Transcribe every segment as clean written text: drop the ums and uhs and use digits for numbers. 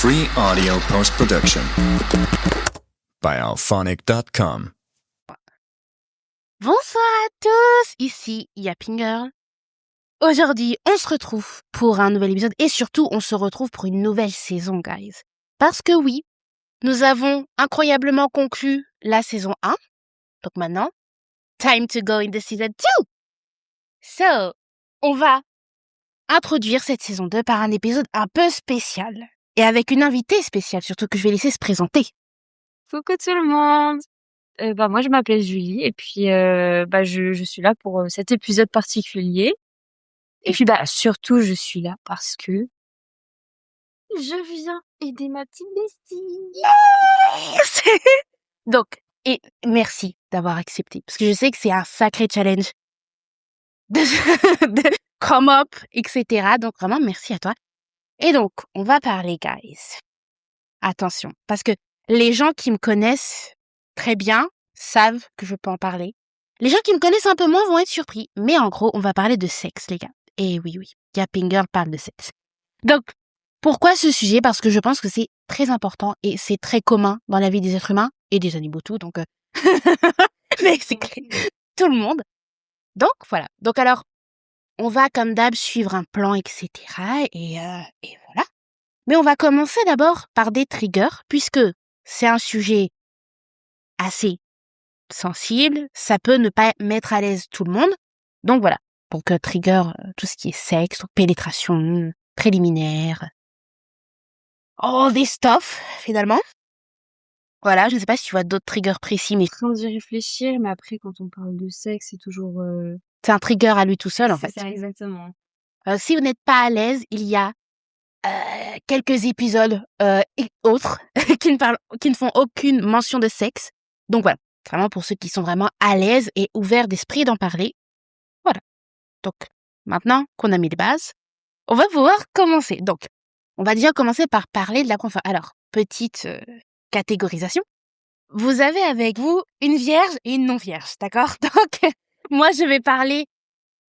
Free audio post-production by alphonic.com. Bonsoir à tous, ici Yapping Girl. Aujourd'hui, on se retrouve pour un nouvel épisode et surtout, on se retrouve pour une nouvelle saison, guys. Parce que oui, nous avons incroyablement conclu la saison 1. Donc maintenant, time to go in the season 2. So, on va introduire cette saison 2 par un épisode un peu spécial. Et avec une invitée spéciale, surtout que je vais laisser se présenter. Coucou tout le monde. Moi je m'appelle Julie et puis je suis là pour cet épisode particulier. Et puis surtout je suis là parce que je viens aider ma petite bestie. Donc, et merci d'avoir accepté. Parce que je sais que c'est un sacré challenge de come up, etc. Donc vraiment, merci à toi. Et donc, on va parler, guys. Attention, parce que les gens qui me connaissent très bien savent que je peux en parler. Les gens qui me connaissent un peu moins vont être surpris. Mais en gros, on va parler de sexe, les gars. Et oui, Yapping Girl parle de sexe. Donc, pourquoi ce sujet? Parce que je pense que c'est très important et c'est très commun dans la vie des êtres humains et des animaux tout. Donc, mais c'est tout le monde. Donc, voilà. Donc alors, on va comme d'hab suivre un plan, etc. Et voilà. Mais on va commencer d'abord par des triggers, puisque c'est un sujet assez sensible, ça peut ne pas mettre à l'aise tout le monde. Donc voilà, donc trigger, tout ce qui est sexe, donc pénétration, préliminaire, all this stuff, finalement. Voilà, je ne sais pas si tu vois d'autres triggers précis, mais Je suis en train d'y réfléchir, mais après quand on parle de sexe, c'est toujours... c'est un trigger à lui tout seul, en fait. C'est ça, exactement. Si vous n'êtes pas à l'aise, il y a quelques épisodes et autres qui ne font aucune mention de sexe. Donc voilà, vraiment pour ceux qui sont vraiment à l'aise et ouverts d'esprit d'en parler. Voilà. Donc maintenant qu'on a mis les bases, on va pouvoir commencer. Donc, on va déjà commencer par parler de la première fois. Alors, petite catégorisation. Vous avez avec vous une vierge et une non-vierge, d'accord? Donc, moi, je vais parler...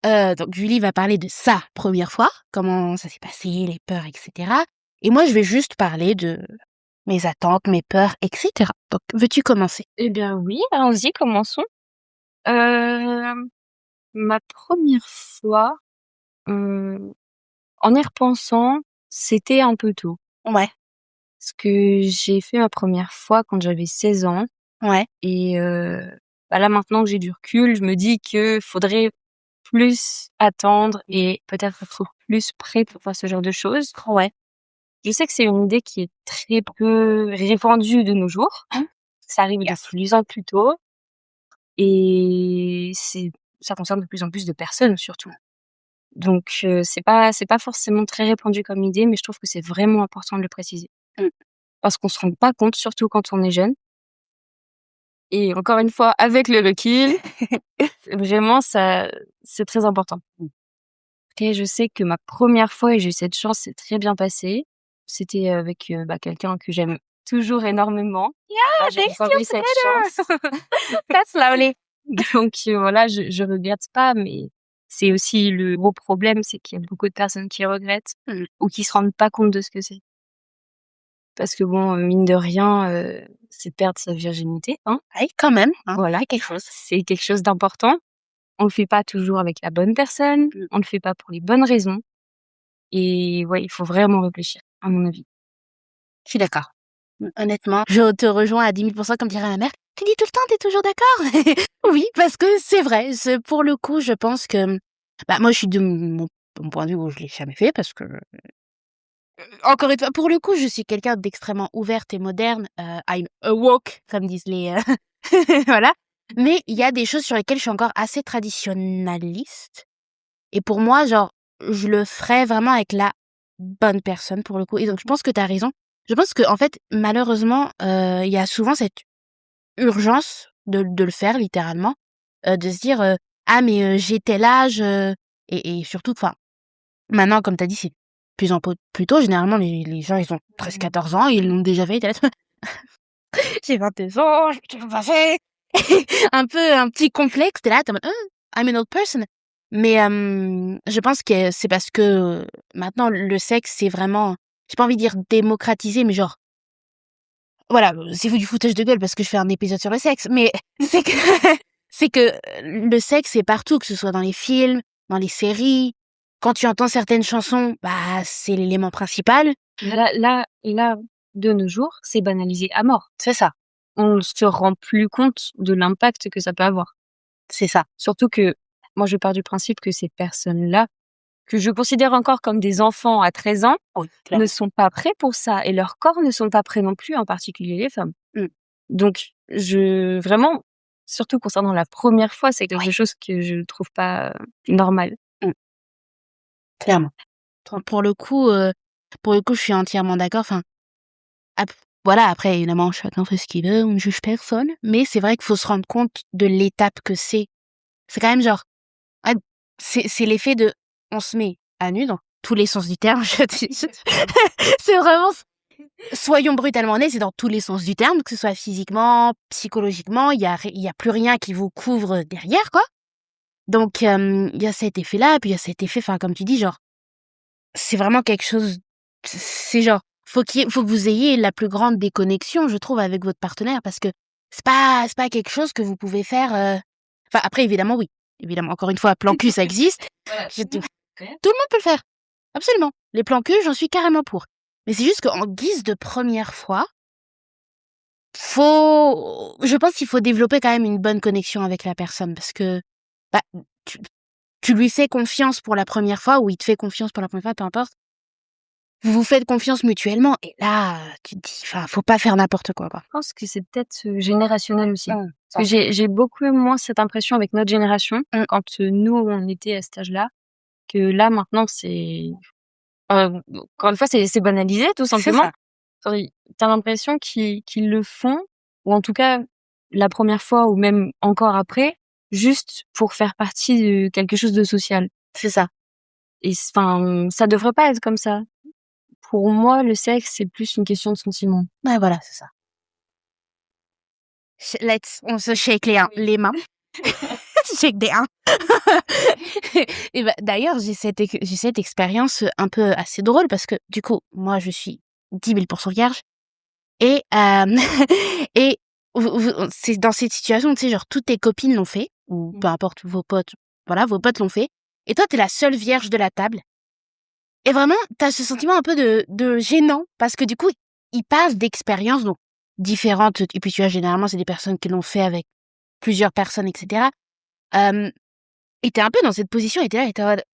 donc, Julie va parler de sa première fois, comment ça s'est passé, les peurs, etc. Et moi, je vais juste parler de mes attentes, mes peurs, etc. Donc, veux-tu commencer? Eh bien oui, allons-y, commençons. Ma première fois, en y repensant, c'était un peu tôt. Ouais. Parce que j'ai fait ma première fois quand j'avais 16 ans. Ouais. Et là maintenant que j'ai du recul, je me dis que faudrait plus attendre et peut-être être plus prêt pour faire ce genre de choses. Ouais. Je sais que c'est une idée qui est très peu répandue de nos jours. Ça arrive de plus en plus tôt. Et ça concerne de plus en plus de personnes surtout. Donc c'est pas forcément très répandu comme idée, mais je trouve que c'est vraiment important de le préciser. Parce qu'on se rend pas compte, surtout quand on est jeune. Et encore une fois, avec le recul, vraiment, ça, c'est très important. Et je sais que ma première fois, et j'ai eu cette chance, c'est très bien passé. C'était avec quelqu'un que j'aime toujours énormément. Yeah, j'ai encore eu cette chance. That's lovely. Donc voilà, je regrette pas, mais c'est aussi le gros problème, c'est qu'il y a beaucoup de personnes qui regrettent ou qui se rendent pas compte de ce que c'est. Parce que bon, mine de rien, c'est perdre sa virginité, hein. Oui, quand même. Hein. Voilà, quelque chose. C'est quelque chose d'important. On le fait pas toujours avec la bonne personne. On le fait pas pour les bonnes raisons. Et ouais, il faut vraiment réfléchir, à mon avis. Je suis d'accord. Honnêtement, je te rejoins à 10 000% comme dirait ma mère. Tu dis tout le temps, t'es toujours d'accord? Oui, parce que c'est vrai. Pour le coup, je pense que... moi, je suis de mon point de vue où je l'ai jamais fait parce que... encore une fois, pour le coup, je suis quelqu'un d'extrêmement ouverte et moderne. I'm awoke, comme disent les... voilà. Mais il y a des choses sur lesquelles je suis encore assez traditionnaliste. Et pour moi, genre, je le ferais vraiment avec la bonne personne pour le coup. Et donc, je pense que t'as raison. Je pense que en fait, malheureusement, il y a souvent cette urgence de le faire littéralement, de se dire ah mais j'ai tel âge et surtout, enfin, maintenant comme t'as dit, c'est de plus en plus tôt. Généralement, les gens ils ont 13-14 ans, ils l'ont déjà fait. J'ai 22 ans, je l'ai toujours pas fait. Un petit complexe. T'es là, t'es en mode I'm an old person. Mais je pense que c'est parce que maintenant le sexe c'est vraiment j'ai pas envie de dire démocratiser, mais genre, voilà, c'est du foutage de gueule parce que je fais un épisode sur le sexe, mais c'est que, c'est que le sexe, c'est partout, que ce soit dans les films, dans les séries. Quand tu entends certaines chansons, bah, c'est l'élément principal. Là, de nos jours, c'est banalisé à mort. C'est ça, On se rend plus compte de l'impact que ça peut avoir. c'est ça. Surtout que moi, je pars du principe que ces personnes-là, que je considère encore comme des enfants à 13 ans, Oui, ne sont pas prêts pour ça et leurs corps ne sont pas prêts non plus, en particulier les femmes. Mm. Donc, vraiment, surtout concernant la première fois, c'est quelque Oui. chose que je trouve pas normal. Clairement. Pour le coup, je suis entièrement d'accord. Enfin, voilà, après, évidemment, chacun fait ce qu'il veut, on ne juge personne. Mais c'est vrai qu'il faut se rendre compte de l'étape que c'est. C'est quand même genre, ah, c'est l'effet de, on se met à nu dans tous les sens du terme. C'est vraiment, soyons brutalement honnêtes, c'est dans tous les sens du terme, que ce soit physiquement, psychologiquement, il y a plus rien qui vous couvre derrière, quoi. Donc, il y a cet effet-là, puis il y a cet effet, enfin, comme tu dis, genre, c'est vraiment quelque chose, c'est genre, faut que vous ayez la plus grande déconnexion, je trouve, avec votre partenaire, parce que c'est pas quelque chose que vous pouvez faire, enfin, après, évidemment, oui. Évidemment, encore une fois, plan cul, ça existe. Voilà. Tout le monde peut le faire. Absolument. Les plans cul, j'en suis carrément pour. Mais c'est juste qu'en guise de première fois, je pense qu'il faut développer quand même une bonne connexion avec la personne, parce que, bah, tu lui fais confiance pour la première fois, ou il te fait confiance pour la première fois, peu importe. Vous vous faites confiance mutuellement, et là, tu te dis, enfin, faut pas faire n'importe quoi. Je pense que c'est peut-être générationnel aussi. Mmh. Parce que j'ai beaucoup moins cette impression avec notre génération, quand nous, on était à cet âge-là, que là, maintenant, c'est... encore une fois, c'est banalisé, tout C'est simplement. ça. T'as l'impression qu'ils le font, ou en tout cas, la première fois, ou même encore après, juste pour faire partie de quelque chose de social. C'est ça. Et enfin, ça devrait pas être comme ça. Pour moi, le sexe, c'est plus une question de sentiment. Ouais, voilà, c'est ça. On se shake les mains. Shake des uns. Et bah, d'ailleurs, j'ai cette expérience un peu assez drôle, parce que du coup, moi, je suis 10 000% vierge. Et, et c'est dans cette situation, tu sais, genre, toutes tes copines l'ont fait, ou peu importe, vos potes, voilà, vos potes l'ont fait. Et toi, t'es la seule vierge de la table. Et vraiment, t'as ce sentiment un peu de gênant, parce que du coup, ils parlent d'expériences donc différentes. Et puis, tu vois, généralement, c'est des personnes qui l'ont fait avec plusieurs personnes, etc. Et t'es un peu dans cette position, et t'es là, et t'es en mode,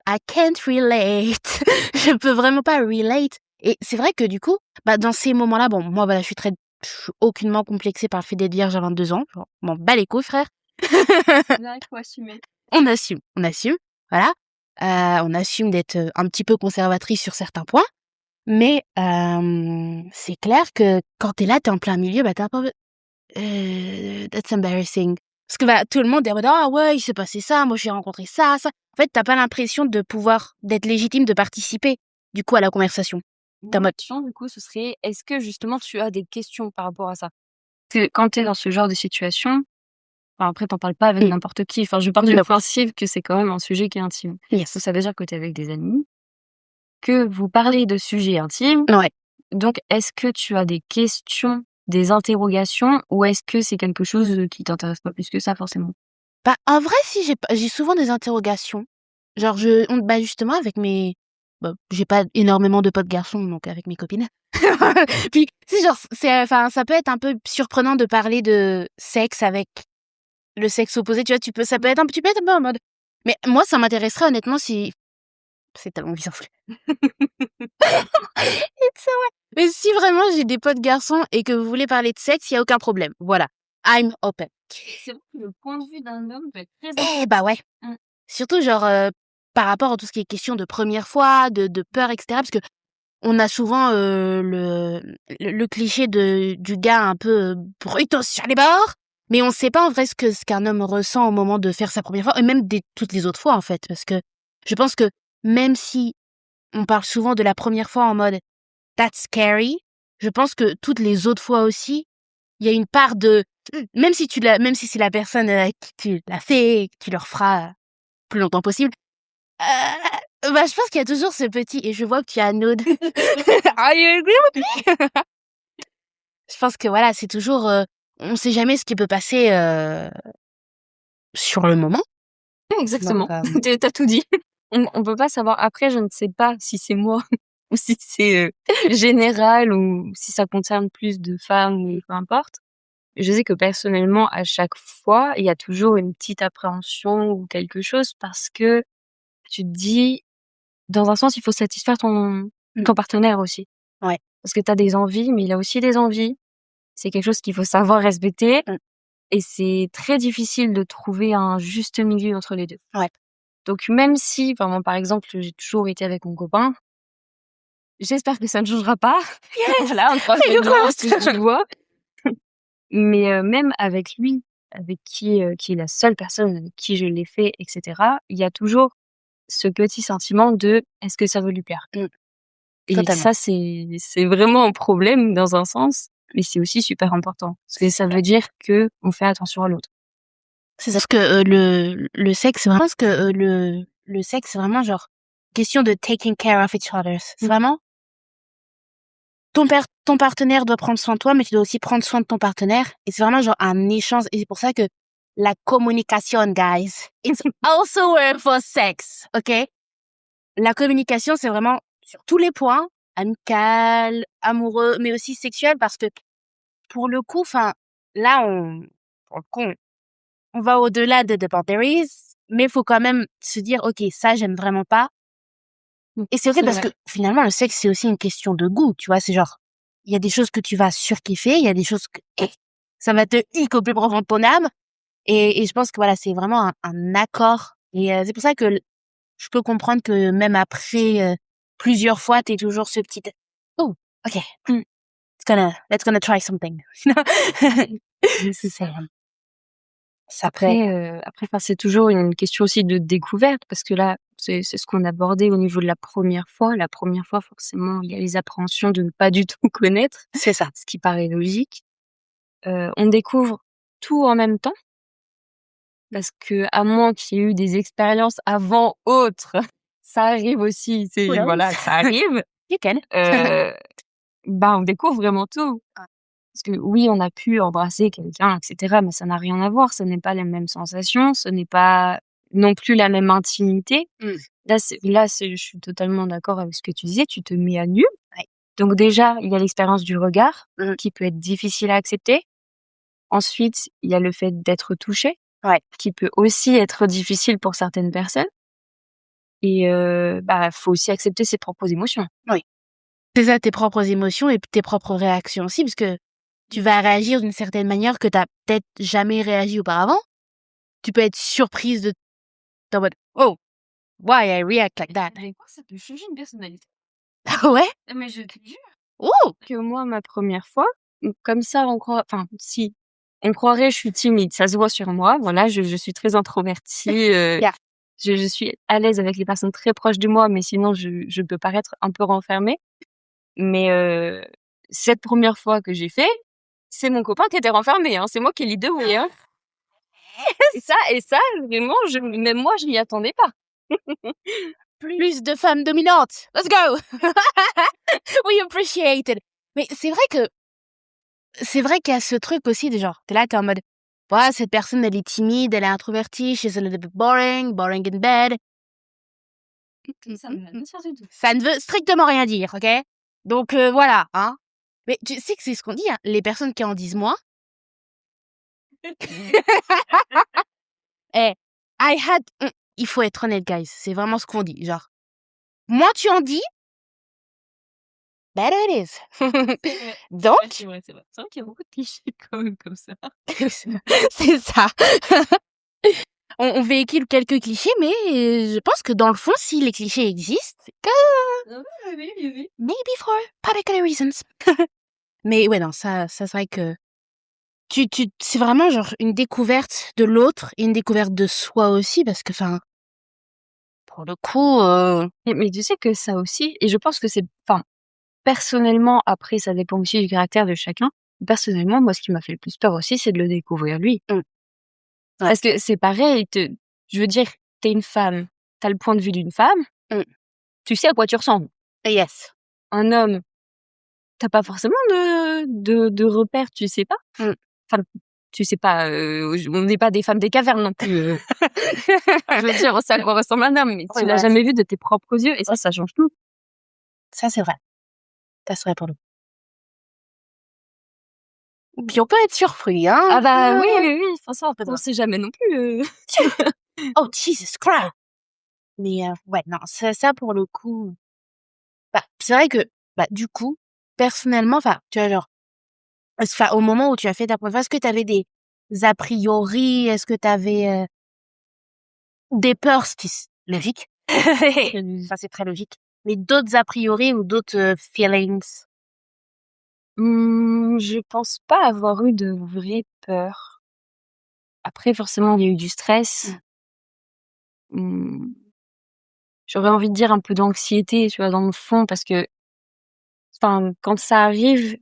I can't relate. Je peux vraiment pas relate. Et c'est vrai que du coup, bah, dans ces moments-là, bon, moi, voilà, je suis aucunement complexée par le fait d'être vierge à 22 ans. Genre, m'en bats les couilles, frère. Là, il faut assumer. On assume, voilà. On assume d'être un petit peu conservatrice sur certains points. Mais, c'est clair que quand t'es là, t'es en plein milieu, bah, t'es un peu, that's embarrassing. Parce que, bah, tout le monde est en mode, ah ouais, il s'est passé ça, moi j'ai rencontré ça. En fait, t'as pas l'impression d'être légitime de participer, du coup, à la conversation. T'es en Ma mode, question, du coup, ce serait, est-ce que justement tu as des questions par rapport à ça? Parce que quand tu es dans ce genre de situation, enfin, après, t'en parles pas avec n'importe qui. Enfin, je pars du principe que c'est quand même un sujet qui est intime. yes. Donc, ça veut dire que tu es avec des amis, que vous parlez de sujets intimes. Ouais. Donc, est-ce que tu as des questions, des interrogations, ou est-ce que c'est quelque chose qui t'intéresse pas plus que ça, forcément? Bah, en vrai, si j'ai souvent des interrogations. Genre, bah, justement, j'ai pas énormément de potes garçons, donc avec mes copines. Puis, si, genre, enfin, ça peut être un peu surprenant de parler de sexe avec le sexe opposé, tu vois, ça peut être tu peux être un peu en mode. Mais moi, ça m'intéresserait honnêtement si, c'est tellement bien fait. It's so weird. Mais si vraiment j'ai des potes garçons et que vous voulez parler de sexe, il y a aucun problème. Voilà. I'm open. C'est vrai que le point de vue d'un homme peut être très Eh bah ouais. Surtout genre par rapport à tout ce qui est question de première fois, de peur, etc. Parce que on a souvent le cliché du gars un peu brutto sur les bords, mais on sait pas en vrai ce qu'un homme ressent au moment de faire sa première fois, et même toutes les autres fois en fait. Parce que je pense que même si on parle souvent de la première fois en mode that's scary, je pense que toutes les autres fois aussi, il y a une part de, même si c'est la personne qui tu l'as fait et que tu le referas plus longtemps possible, Bah, je pense qu'il y a toujours ce petit et je vois que tu as Node. Are you agree with me? Je pense que voilà, c'est toujours, on sait jamais ce qui peut passer, sur le moment. Donc, Exactement. T'as tout dit. On peut pas savoir. Après, je ne sais pas si c'est moi ou si c'est général ou si ça concerne plus de femmes ou peu importe. Je sais que personnellement, à chaque fois, il y a toujours une petite appréhension ou quelque chose parce que tu te dis, dans un sens, il faut satisfaire ton partenaire aussi. Ouais. Parce que t'as des envies, mais il a aussi des envies. C'est quelque chose qu'il faut savoir respecter. Et c'est très difficile de trouver un juste milieu entre les deux. Ouais. Donc même si, enfin, moi, par exemple, j'ai toujours été avec mon copain, j'espère que ça ne changera pas. Yes! Voilà, on croise les Fingers doigts, crossed! touche du bois. Mais même avec lui, avec qui est la seule personne avec qui je l'ai fait, etc., il y a toujours ce petit sentiment de est-ce que ça veut lui plaire? Et Totalement. ça, c'est vraiment un problème dans un sens, mais c'est aussi super important. Parce que ça veut dire que on fait attention à l'autre. C'est ça. Parce que le sexe, c'est vraiment ce que le sexe, c'est vraiment genre question de taking care of each other. C'est vraiment ton partenaire doit prendre soin de toi, mais tu dois aussi prendre soin de ton partenaire. Et c'est vraiment genre un échange. Et c'est pour ça que la communication, guys, it's also word for sex, ok? La communication, c'est vraiment sur tous les points, amical, amoureux, mais aussi sexuel, parce que pour le coup, enfin, là, pour le coup, on va au-delà de the boundaries, mais il faut quand même se dire, ok, ça, j'aime vraiment pas. Et c'est ok parce que finalement, le sexe, c'est aussi une question de goût, tu vois, c'est genre, il y a des choses que tu vas surkiffer, il y a des choses que ça va te hic au plus profond de ton âme. Et je pense que voilà, c'est vraiment un accord. Et c'est pour ça que je peux comprendre que même après plusieurs fois, t'es toujours ce petit, oh, ok, let's gonna try something. Après, enfin, c'est toujours une question aussi de découverte parce que là, c'est ce qu'on abordait au niveau de la première fois. La première fois, forcément, il y a les appréhensions de ne pas du tout connaître. C'est ça. Ce qui paraît logique. On découvre tout en même temps parce que à moins qu'il y ait eu des expériences avant autres, ça arrive aussi. Voilà, ça arrive. You can. On découvre vraiment tout. Parce que oui, on a pu embrasser quelqu'un, etc., mais ça n'a rien à voir. Ce n'est pas les mêmes sensations, ce n'est pas non plus la même intimité. Là, je suis totalement d'accord avec ce que tu disais. Tu te mets à nu. Ouais. Donc déjà, il y a l'expérience du regard qui peut être difficile à accepter. Ensuite, il y a le fait d'être touché, qui peut aussi être difficile pour certaines personnes. Et faut aussi accepter ses propres émotions. Oui. C'est ça, tes propres émotions et tes propres réactions aussi, parce que tu vas réagir d'une certaine manière que t'as peut-être jamais réagi auparavant. Tu peux être surprise d'en mode, oh, why I react like that? Avec quoi ça peut changer une personnalité? Ah ouais? Mais je te jure. Oh! Que moi, ma première fois, comme ça, on croirait, je suis timide. Ça se voit sur moi. Voilà, je suis très introvertie. Yeah. Je suis à l'aise avec les personnes très proches de moi, mais sinon, je peux paraître un peu renfermée. Mais cette première fois que j'ai fait, c'est mon copain qui était renfermé. C'est moi qui l'ai doué. Et ça, vraiment, même moi, je m'y attendais pas. Plus de femmes dominantes. Let's go! We appreciate it. Mais c'est vrai qu'il y a ce truc aussi de genre, t'es là, t'es en mode, ouais, cette personne, elle est timide, elle est introvertie, she's a little bit boring in bed. Ça ne veut strictement rien dire, ok? Donc voilà, hein. Mais tu sais que c'est ce qu'on dit, hein, les personnes qui en disent moins. Il faut être honnête, guys. C'est vraiment ce qu'on dit. Genre, moins tu en dis, better it is. Donc. C'est vrai. C'est vrai qu'il y a beaucoup de clichés quand même comme ça. C'est ça. On véhicule quelques clichés, mais je pense que dans le fond, si les clichés existent, c'est que Oui. maybe for particular reasons. Mais ouais, non, ça c'est vrai que c'est vraiment genre une découverte de l'autre et une découverte de soi aussi, parce que enfin, pour le coup. Mais tu sais que ça aussi, et je pense que personnellement, après, ça dépend aussi du caractère de chacun. Personnellement, moi, ce qui m'a fait le plus peur aussi, c'est de le découvrir lui. Ouais. Parce que c'est pareil, je veux dire, t'es une femme, t'as le point de vue d'une femme, Mm. Tu sais à quoi tu ressembles. Yes. Un homme, t'as pas forcément de repères, tu sais pas. Mm. Enfin, tu sais pas, on n'est pas des femmes des cavernes non plus. Je veux dire, on sait à quoi ressemble un homme, mais Oui, tu l'as voilà. jamais vu de tes propres yeux, et ça change tout. Ça, c'est vrai. Ça serait pour nous. Puis on peut être surpris, hein. Ah bah oui, enfin ça, Peut-être. on sait jamais non plus. Oh, Jesus Christ! Mais ouais, non, ça pour le coup, bah, c'est vrai que, bah, du coup, personnellement, enfin, tu vois, genre, enfin, au moment où tu as fait ta première fois, est-ce que tu avais des a priori? Est-ce que tu avais des peurs? Ce qui est logique. Enfin, c'est très logique. Mais d'autres a priori ou d'autres feelings? Je pense pas avoir eu de vraies peurs. Après, forcément, il y a eu du stress. Mmh, J'aurais envie de dire un peu d'anxiété, tu vois, dans le fond, parce que, enfin, quand ça arrive,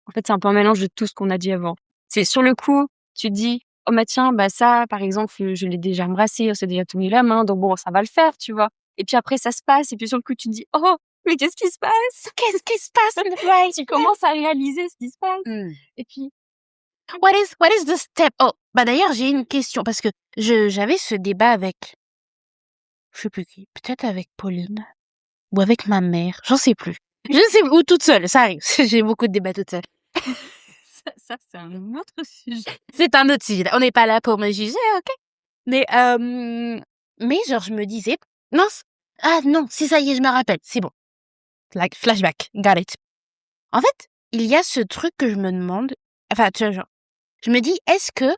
en fait, c'est un peu un mélange de tout ce qu'on a dit avant. C'est sur le coup, tu te dis: «Oh bah tiens, bah ça, par exemple, je l'ai déjà embrassé, on s'est déjà tenu la main, donc bon, ça va le faire», tu vois? Et puis après, ça se passe, et puis sur le coup, tu te dis: «Oh, mais qu'est-ce qui se passe?» Qu'est-ce qui se passe? Right. Tu commences à réaliser ce qui se passe, et puis What is the step? Oh, bah d'ailleurs, j'ai une question parce que j'avais ce débat avec, je sais plus qui, peut-être avec Pauline ou avec ma mère, j'en sais plus. Je sais plus, ou toute seule, ça arrive. J'ai beaucoup de débats toute seule. ça c'est un autre sujet. C'est un autre sujet. On n'est pas là pour me juger, ok? Mais genre je me disais, non, ah non, si ça y est, je me rappelle, c'est bon. Like flashback, got it. En fait, il y a ce truc que je me demande, enfin tu vois genre, je me dis, est-ce que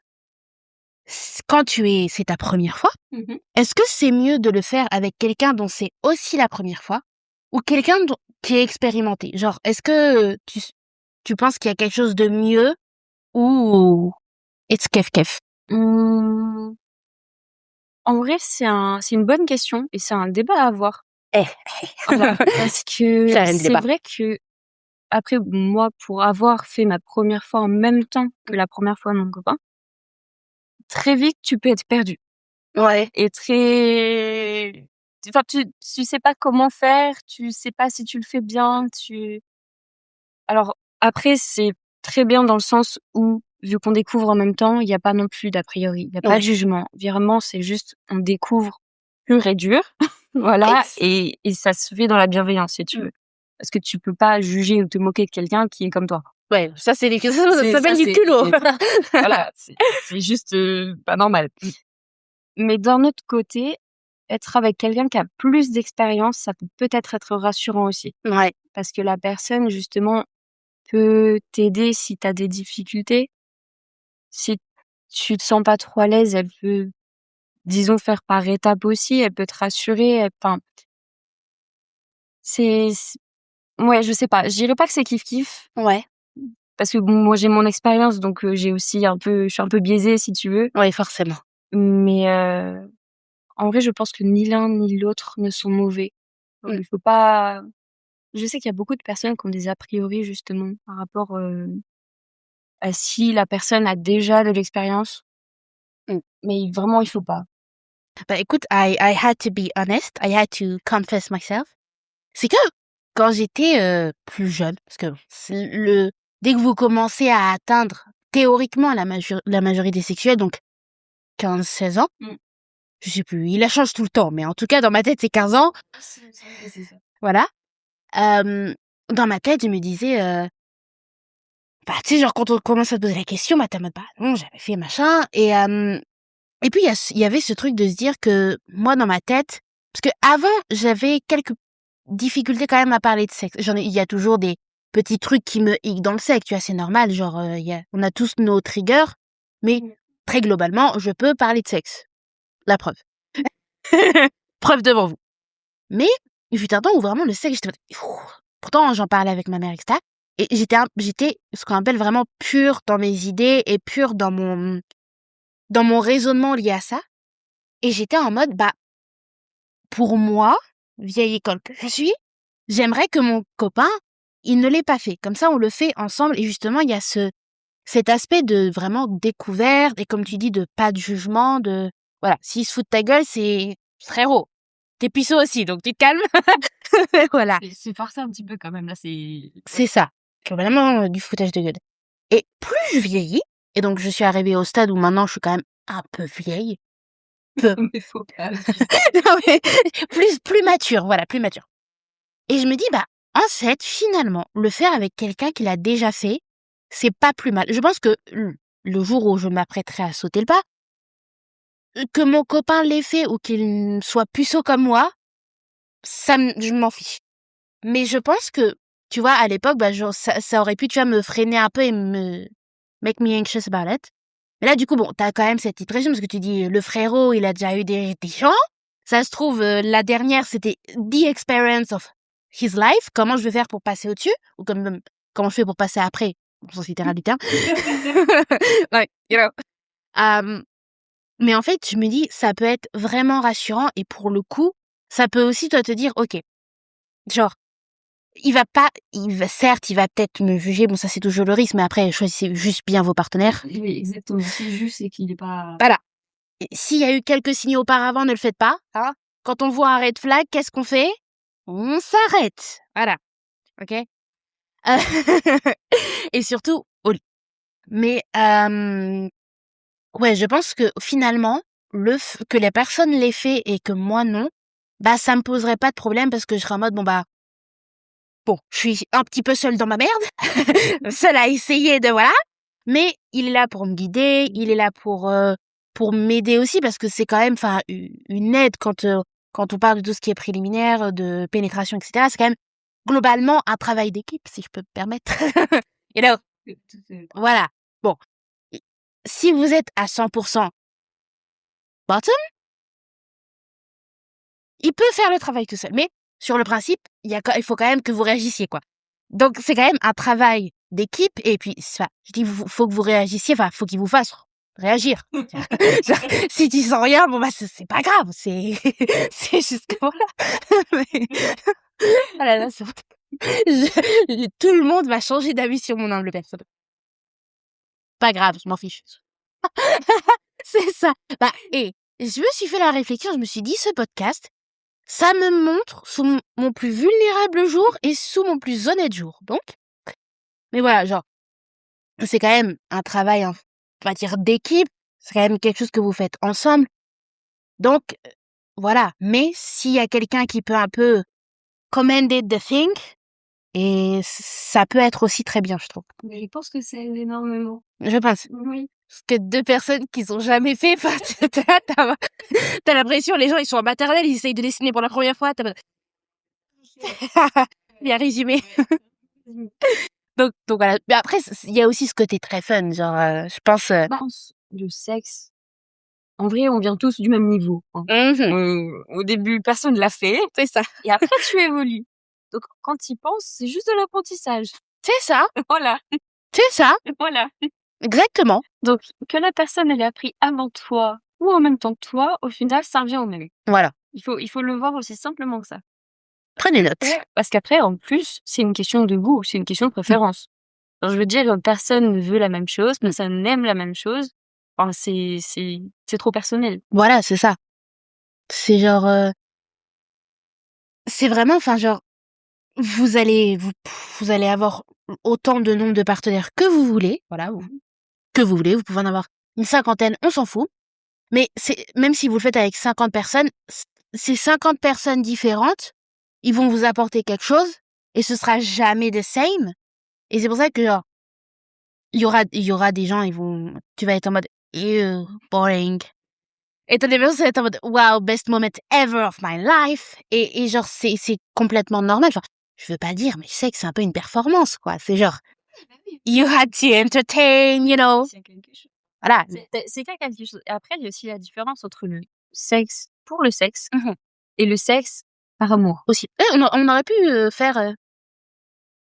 quand c'est ta première fois, est-ce que c'est mieux de le faire avec quelqu'un dont c'est aussi la première fois ou quelqu'un qui est expérimenté? Genre, est-ce que tu penses qu'il y a quelque chose de mieux ou it's kef? Mmh, En vrai, c'est une bonne question, et c'est un débat à avoir. Voilà, parce que Ça, un c'est débat. vrai que, après, moi, pour avoir fait ma première fois en même temps que la première fois de mon copain, très vite, tu peux être perdu. Ouais. Et enfin, tu sais pas comment faire, tu sais pas si tu le fais bien, alors, après, c'est très bien dans le sens où, vu qu'on découvre en même temps, il y a pas non plus d'a priori. Il y a pas Ouais. de jugement. Vraiment, c'est juste, on découvre pur et dur. Voilà. Yes. Et ça se fait dans la bienveillance, si tu veux. Parce que tu peux pas juger ou te moquer de quelqu'un qui est comme toi. Ouais, ça ça s'appelle du culot. Voilà. C'est juste, pas normal. Mais d'un autre côté, être avec quelqu'un qui a plus d'expérience, ça peut peut-être être rassurant aussi. Ouais. Parce que la personne, justement, peut t'aider si tu as des difficultés. Si tu te sens pas trop à l'aise, elle peut, disons, faire par étapes aussi. Elle peut te rassurer. Enfin, ouais, je sais pas. Je dirais pas que c'est kiff-kiff, Ouais. parce que bon, moi j'ai mon expérience, donc j'ai aussi je suis un peu biaisée, si tu veux. Ouais, forcément. Mais en vrai, je pense que ni l'un ni l'autre ne sont mauvais. Donc, il faut pas. Je sais qu'il y a beaucoup de personnes qui ont des a priori, justement, par rapport à si la personne a déjà de l'expérience. Mais vraiment, il faut pas. Bah écoute, I had to be honest, I had to confess myself. C'est que quand j'étais plus jeune, parce que dès que vous commencez à atteindre théoriquement la majorité sexuelle, donc 15-16 ans, je sais plus, il la change tout le temps, mais en tout cas dans ma tête c'est 15 ans. C'est ça. Voilà. Dans ma tête, je me disais, bah tu sais, genre quand on commence à te poser la question, bah t'es en mode, bah non, j'avais fait machin. Et puis il y avait ce truc de se dire que moi dans ma tête, parce que avant j'avais quelques difficultés quand même à parler de sexe. Il y a toujours des petits trucs qui me hiquent dans le sexe, tu vois, c'est normal. Genre, on a tous nos triggers, mais très globalement, je peux parler de sexe. La preuve. Preuve devant vous. Mais il fut un temps où vraiment le sexe, pourtant j'en parlais avec ma mère, etc. Et j'étais ce qu'on appelle vraiment pure dans mes idées et pure dans mon raisonnement lié à ça. Et j'étais en mode, bah, pour moi, vieille école que je suis, j'aimerais que mon copain, il ne l'ait pas fait. Comme ça, on le fait ensemble. Et justement, il y a cet aspect de vraiment découverte et comme tu dis, de pas de jugement, voilà. S'il se fout de ta gueule, c'est frérot. t'es puceau aussi, donc tu te calmes. Voilà. C'est forcé un petit peu quand même, là, c'est... C'est ça. C'est vraiment du foutage de gueule. Et plus je vieillis, et donc je suis arrivée au stade où maintenant je suis quand même un peu vieille. Peu. Mais faut pas. Non, mais plus mature, voilà, plus mature. Et je me dis, bah, en fait, finalement, le faire avec quelqu'un qui l'a déjà fait, c'est pas plus mal. Je pense que le jour où je m'apprêterai à sauter le pas, que mon copain l'ait fait ou qu'il soit puceau comme moi, je m'en fiche. Mais je pense que, tu vois, à l'époque, bah, ça aurait pu, tu vois, me freiner un peu et me make me anxious about it. Mais là, du coup, bon, t'as quand même cette impression parce que tu dis, le frérot, il a déjà eu des gens. Ça se trouve, la dernière, c'était the experience of his life. Comment je vais faire pour passer au-dessus? Ou comment je fais pour passer après? Au sens littéral du terme. Like, you know. Mais en fait, je me dis, ça peut être vraiment rassurant et pour le coup, ça peut aussi, toi, te dire, ok, genre, certes, il va peut-être me juger, bon, ça c'est toujours le risque, mais après, choisissez juste bien vos partenaires. Oui, exactement. Si juste, c'est qu'il est pas... Voilà. Et s'il y a eu quelques signaux auparavant, ne le faites pas. Hein. Quand on voit un red flag, qu'est-ce qu'on fait? On s'arrête. Voilà. Ok. Et surtout, au lit. Mais ouais, je pense que finalement, que les personnes l'aient fait et que moi non, bah ça me poserait pas de problème parce que je serais en mode bon, je suis un petit peu seule dans ma merde, seule à essayer de voilà, mais il est là pour me guider, il est là pour m'aider aussi parce que c'est quand même enfin une aide quand on parle de tout ce qui est préliminaire, de pénétration, etc. C'est quand même globalement un travail d'équipe, si je peux me permettre. You know, voilà. Bon, si vous êtes à 100% bottom, il peut faire le travail tout seul, mais sur le principe, il faut quand même que vous réagissiez, quoi. Donc, c'est quand même un travail d'équipe, et puis, je dis, faut que vous réagissiez, enfin, faut qu'il vous fasse réagir. Genre, si tu sens rien, bon, bah, c'est pas grave, c'est juste que voilà. Mais... oh là là, tout le monde va changer d'avis sur mon humble personne. Pas grave, je m'en fiche. C'est ça. Bah, et je me suis fait la réflexion, je me suis dit, ce podcast, ça me montre sous mon plus vulnérable jour et sous mon plus honnête jour. Donc, mais voilà, genre, c'est quand même un travail, on va dire, d'équipe. C'est quand même quelque chose que vous faites ensemble. Donc, voilà. Mais s'il y a quelqu'un qui peut un peu commander the thing, et ça peut être aussi très bien, je trouve. Mais je pense que ça aide énormément. Je pense. Oui. Parce que deux personnes qui sont jamais fait, enfin, t'as l'impression, les gens, ils sont en maternelle, ils essayent de dessiner pour la première fois. Bien résumé. donc voilà. Mais après, il y a aussi ce côté très fun, genre, je pense. Le sexe. En vrai, on vient tous du même niveau. Hein. Au début, personne ne l'a fait. C'est ça. Et après, tu évolues. Donc, quand tu y penses, c'est juste de l'apprentissage. C'est ça. Voilà. C'est ça. Voilà. Exactement. Donc, que la personne, elle ait appris avant toi ou en même temps que toi, au final, ça revient au même. Voilà. Il faut le voir aussi simplement que ça. Prenez note. Parce qu'apraprès, en plus, c'est une question de goût, c'est une question de préférence. Alors, je veux dire, personne ne veut la même chose, personne n'aime la même chose. Enfin, c'est trop personnel. Voilà, c'est ça. C'est genre... c'est vraiment, enfin, genre... Vous allez avoir autant de nombre de partenaires que vous voulez. Voilà, que vous voulez. Vous pouvez en avoir une 50aine, on s'en fout. Mais même si vous le faites avec 50 personnes, ces 50 personnes différentes, ils vont vous apporter quelque chose et ce sera jamais the same. Et c'est pour ça que genre, il y aura des gens, tu vas être en mode ew, boring. Et t'as des personnes qui vont être en mode wow, best moment ever of my life. Et genre, c'est complètement normal. Genre, je veux pas dire, mais je sais que c'est un peu une performance, quoi. C'est genre, you had to entertain, you know. Voilà. C'est quelque chose. Et après, il y a aussi la différence entre le sexe pour le sexe et le sexe par amour. Aussi. On aurait pu faire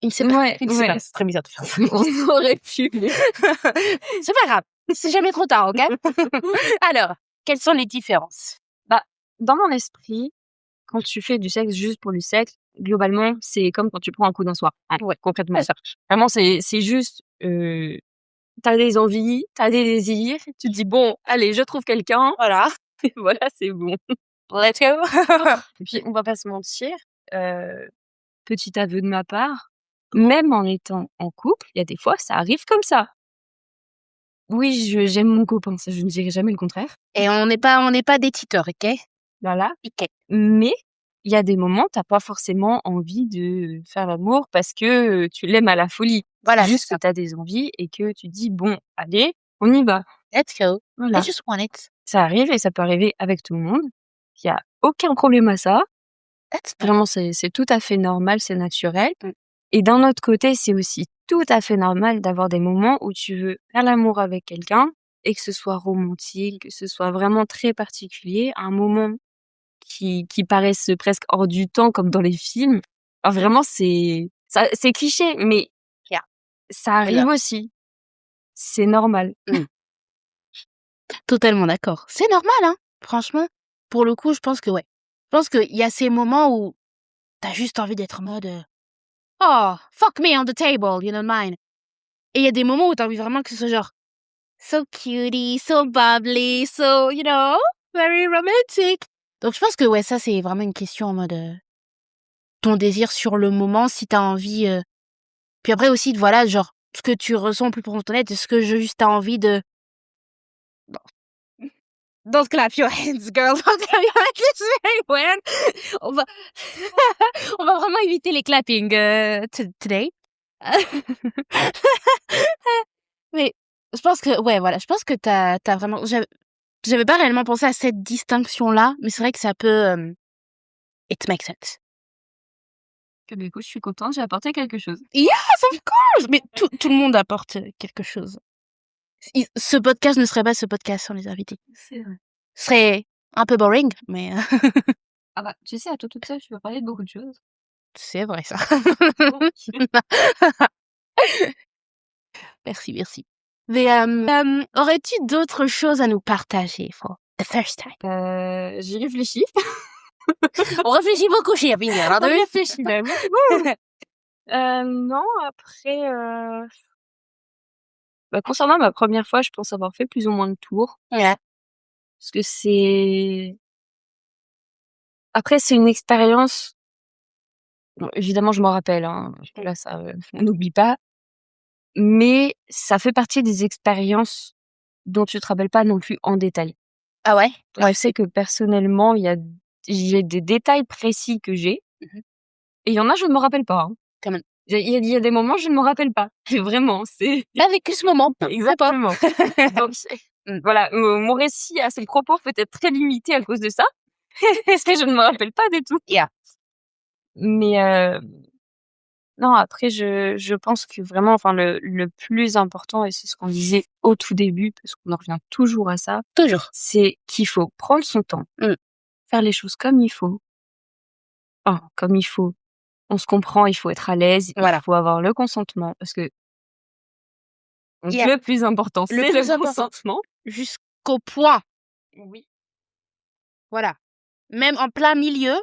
une séparation. Ouais. C'est très bizarre de faire ça. On aurait pu. C'est pas grave. C'est jamais trop tard, ok? Alors, quelles sont les différences? Dans mon esprit, quand tu fais du sexe juste pour le sexe, globalement, c'est comme quand tu prends un coup d'un soir. Ouais, concrètement. Ça. Vraiment, c'est juste, t'as des envies, t'as des désirs, tu te dis bon, allez, je trouve quelqu'un. Voilà. Voilà, c'est bon. let's go. Et puis, on va pas se mentir, petit aveu de ma part, même en étant en couple, il y a des fois, ça arrive comme ça. Oui, j'aime mon copain, ça, je ne dirai jamais le contraire. Et on n'est pas des cheaters, ok? Voilà. Ok. Mais il y a des moments, t'as pas forcément envie de faire l'amour parce que tu l'aimes à la folie. Voilà, Juste c'est que t'as des envies et que tu dis, bon, allez, on y va. let's go. Voilà. I just want it. Ça arrive et ça peut arriver avec tout le monde. Il y a aucun problème à ça. That's fine. Vraiment, c'est tout à fait normal, c'est naturel. Mm. Et d'un autre côté, c'est aussi tout à fait normal d'avoir des moments où tu veux faire l'amour avec quelqu'un et que ce soit romantique, que ce soit vraiment très particulier, un moment qui paraissent presque hors du temps comme dans les films. Alors vraiment, c'est cliché, mais Yeah. ça arrive aussi. C'est normal. Totalement d'accord. C'est normal, hein. Franchement, pour le coup, je pense que ouais. Je pense qu'il y a ces moments où t'as juste envie d'être en mode oh, fuck me on the table, you don't mind. Et il y a des moments où t'as envie vraiment que ce soit genre so cutie, so bubbly, so, you know, very romantic. Donc je pense que ouais, ça c'est vraiment une question en mode ton désir sur le moment, si t'as envie. Puis après aussi, voilà, genre ce que tu ressens plus profondément, est-ce que juste t'as envie de. Don't clap your hands, girl. Don't clap your hands. It's very weird. On va, on va vraiment éviter les clapping today. Mais je pense que, ouais, voilà, je pense que t'as vraiment. J'avais pas réellement pensé à cette distinction-là, mais c'est vrai que ça peut. It makes sense. Du coup, je suis contente, j'ai apporté quelque chose. Yes, of course. Mais tout le monde apporte quelque chose. Ce podcast ne serait pas ce podcast sans les invités. C'est vrai. Ce serait un peu boring, mais Ah bah, tu sais, à toi toute seule, tu peux parler de beaucoup de choses. c'est vrai ça. Merci, merci. Mais aurais-tu d'autres choses à nous partager for the first time? J'y réfléchis. On réfléchit beaucoup chez Happy Meal, hein, On t'as vu? réfléchit même. Non, après, concernant ma première fois, je pense avoir fait plus ou moins le tour. Ouais. Parce que c'est une expérience. Bon, évidemment, je m'en rappelle, hein. Là, ça, on n'oublie pas. Mais ça fait partie des expériences dont tu te rappelles pas non plus en détail. Ah ouais? Je sais que personnellement, j'ai des détails précis que j'ai. Mhm. Et il y en a, je ne me rappelle pas, hein. Quand même. Il y a des moments, je ne me rappelle pas. Vraiment, c'est Là, avec ce moment. exactement. Donc, voilà, mon récit à ce propos peut être très limité à cause de ça. Parce que je ne me rappelle pas du tout. Yeah. Mais non, après, je pense que vraiment, enfin, le plus important, et c'est ce qu'on disait au tout début, parce qu'on en revient toujours à ça, Toujours. c'est qu'il faut prendre son temps, faire les choses comme il faut. Enfin, comme il faut. On se comprend, il faut être à l'aise, Voilà. il faut avoir le consentement, parce que Yeah. le plus important, Le c'est plus le important. consentement. Jusqu'au point. Oui. Voilà. Même en plein milieu,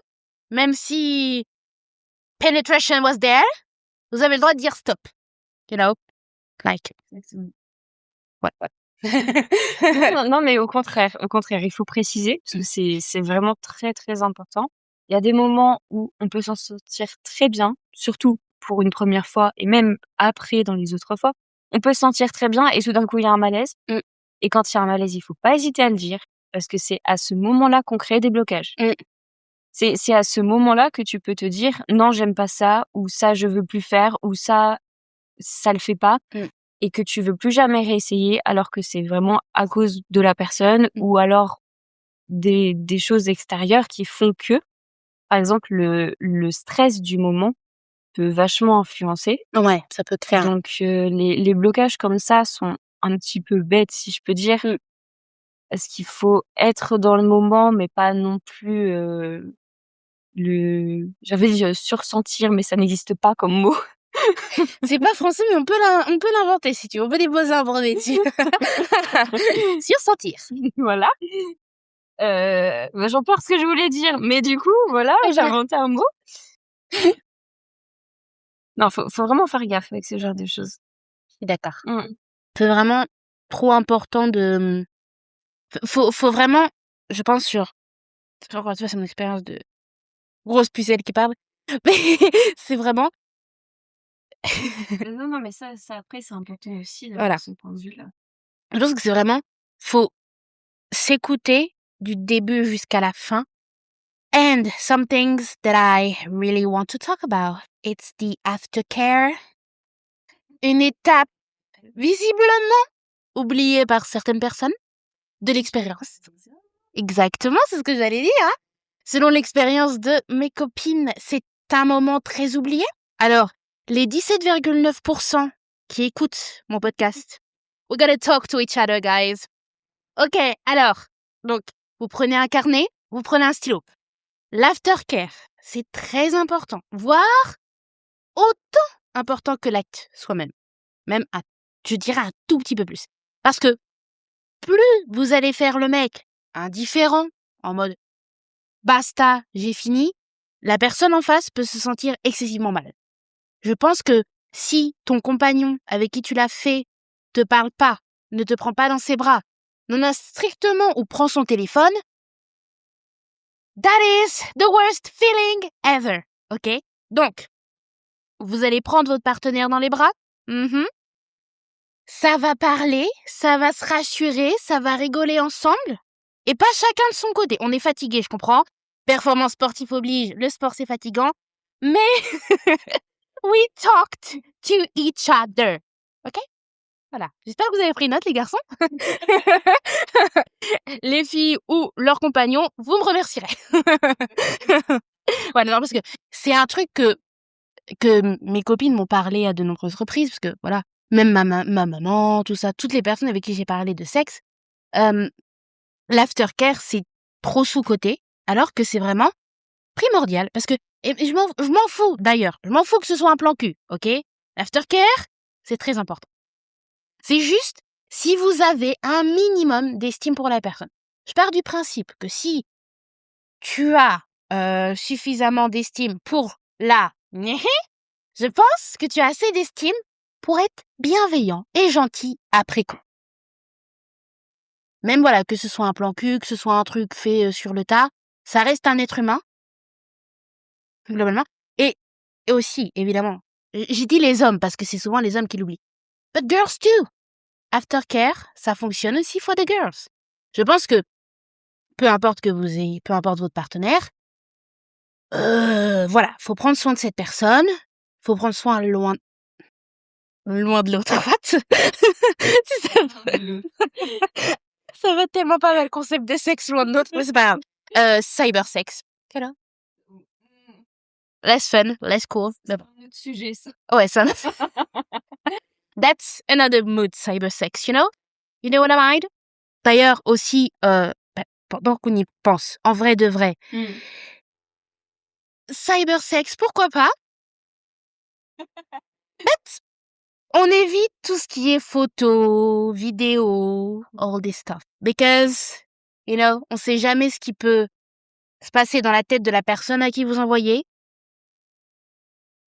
même si penetration was there, vous avez le droit de dire stop. You know? Like. What? Non, mais au contraire, il faut préciser, parce que c'est vraiment très, très important. Il y a des moments où on peut s'en sortir très bien, surtout pour une première fois, et même après dans les autres fois. On peut se sentir très bien, et tout d'un coup, il y a un malaise. Et quand il y a un malaise, il faut pas hésiter à le dire, parce que c'est à ce moment-là qu'on crée des blocages. C'est à ce moment-là que tu peux te dire, non, j'aime pas ça, ou ça, je veux plus faire, ou ça le fait pas. Et que tu veux plus jamais réessayer, alors que c'est vraiment à cause de la personne ou alors des choses extérieures qui font que, par exemple, le stress du moment peut vachement influencer. Ouais, ça peut te faire. Donc les blocages comme ça sont un petit peu bêtes, si je peux dire, parce qu'il faut être dans le moment, mais pas non plus j'avais dit sursentir, mais ça n'existe pas comme mot. C'est pas français, mais on peut l'inventer si tu veux. On peut déposer un brevet dessus. Sursentir. Voilà. J'en perds ce que je voulais dire, mais du coup, voilà, j'ai inventé un mot. Non, faut vraiment faire gaffe avec ce genre de choses. Je suis d'accord. C'est vraiment trop important de. Faut vraiment, je pense, sur encore une fois, c'est mon expérience de grosse pucelle qui parle. Mais c'est vraiment Non, mais ça après, c'est important aussi voilà. d'avoir son point de vue là. Je pense que c'est vraiment faut s'écouter du début jusqu'à la fin. And some things that I really want to talk about. It's the aftercare. Une étape visiblement oubliée par certaines personnes de l'expérience. Exactement, c'est ce que j'allais dire. Hein. Selon l'expérience de mes copines, c'est un moment très oublié. Alors, les 17,9% qui écoutent mon podcast, we gotta talk to each other, guys. Ok, alors, donc, vous prenez un carnet, vous prenez un stylo. L'aftercare, c'est très important, voire autant important que l'acte soi-même. Même, je dirais un tout petit peu plus. Parce que plus vous allez faire le mec indifférent, en mode basta, j'ai fini, la personne en face peut se sentir excessivement mal. Je pense que si ton compagnon avec qui tu l'as fait te parle pas, ne te prend pas dans ses bras, n'en a strictement ou prend son téléphone, that is the worst feeling ever. Ok? Donc, vous allez prendre votre partenaire dans les bras. Ça va parler, ça va se rassurer, ça va rigoler ensemble. Et pas chacun de son côté. On est fatigué, je comprends. Performance sportive oblige, le sport c'est fatigant. Mais we talked to each other. Ok? Voilà. J'espère que vous avez pris note, les garçons. Les filles ou leurs compagnons, vous me remercierez. Voilà, non, parce que c'est un truc que mes copines m'ont parlé à de nombreuses reprises, parce que voilà, même ma maman, tout ça, toutes les personnes avec qui j'ai parlé de sexe, l'aftercare, c'est trop sous-coté, alors que c'est vraiment primordial, parce que et je m'en fous d'ailleurs, je m'en fous que ce soit un plan cul, ok? L'aftercare, c'est très important. C'est juste si vous avez un minimum d'estime pour la personne. Je pars du principe que si tu as suffisamment d'estime pour la je pense que tu as assez d'estime pour être bienveillant et gentil après coup. Même voilà, que ce soit un plan cul, que ce soit un truc fait sur le tas, ça reste un être humain, globalement. Et aussi, évidemment, j'ai dit les hommes parce que c'est souvent les hommes qui l'oublient. But girls too. Aftercare, ça fonctionne aussi for the girls. Je pense que peu importe votre partenaire, voilà, faut prendre soin de cette personne, faut prendre soin loin de l'autre. What? Ça va tellement pas mal le concept de sexe loin de l'autre, mais c'est pas grave. Cybersex. Voilà. Less fun, less cool. C'est un autre sujet, ça. Ouais, ça. That's another mood, cybersex, you know? You know what I mean? D'ailleurs, aussi, pendant qu'on y pense, en vrai de vrai, cybersex, pourquoi pas? But on évite tout ce qui est photo, vidéo, all this stuff. Because, you know, on sait jamais ce qui peut se passer dans la tête de la personne à qui vous envoyez.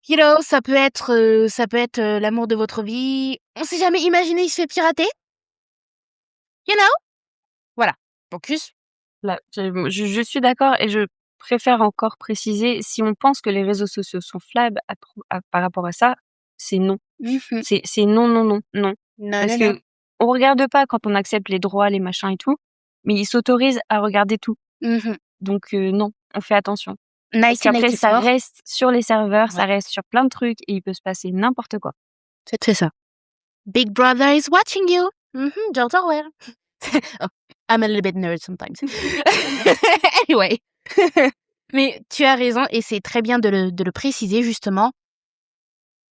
You know, ça peut être l'amour de votre vie. On sait jamais, imaginez, il se fait pirater. You know? Voilà. Focus. Là, je suis d'accord et je préfère encore préciser, si on pense que les réseaux sociaux sont faibles par rapport à ça, c'est non. C'est non, non, non, non. Parce que on regarde pas quand on accepte les droits, les machins et tout, mais ils s'autorisent à regarder tout. Donc non, on fait attention. Parce qu'après, ça reste sur les serveurs, ça reste sur plein de trucs et il peut se passer n'importe quoi. C'est ça. Big Brother is watching you. Don't aware. Oh, I'm a little bit nerd sometimes. Anyway. Mais tu as raison et c'est très bien de le préciser justement.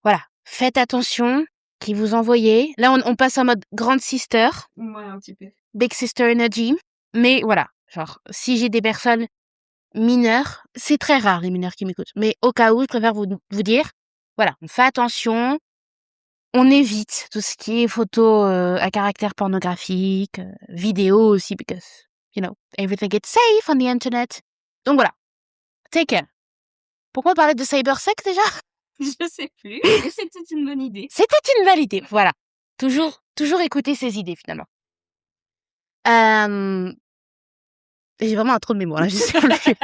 Voilà. Faites attention qui vous envoyez. Là, on passe en mode grande sister. Ouais, un petit peu. Big sister energy. Mais voilà. Genre, si j'ai des personnes mineures, c'est très rare les mineurs qui m'écoutent. Mais au cas où, je préfère vous dire, voilà, on fait attention. On évite tout ce qui est photo à caractère pornographique, vidéo aussi, because, you know, everything is safe on the internet. Donc voilà. Take care. Pourquoi on parlait de cybersex déjà? Je sais plus, mais c'était une bonne idée. C'était une bonne idée, voilà. Toujours écouter ses idées finalement. J'ai vraiment un trou de mémoire, là, je sais plus.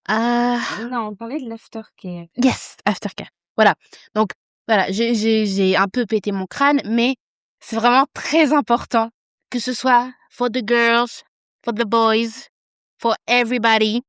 Ah, Non, on parlait de l'aftercare. yes, aftercare. Voilà. Donc, voilà, j'ai un peu pété mon crâne, mais c'est vraiment très important que ce soit for the girls, for the boys, for everybody,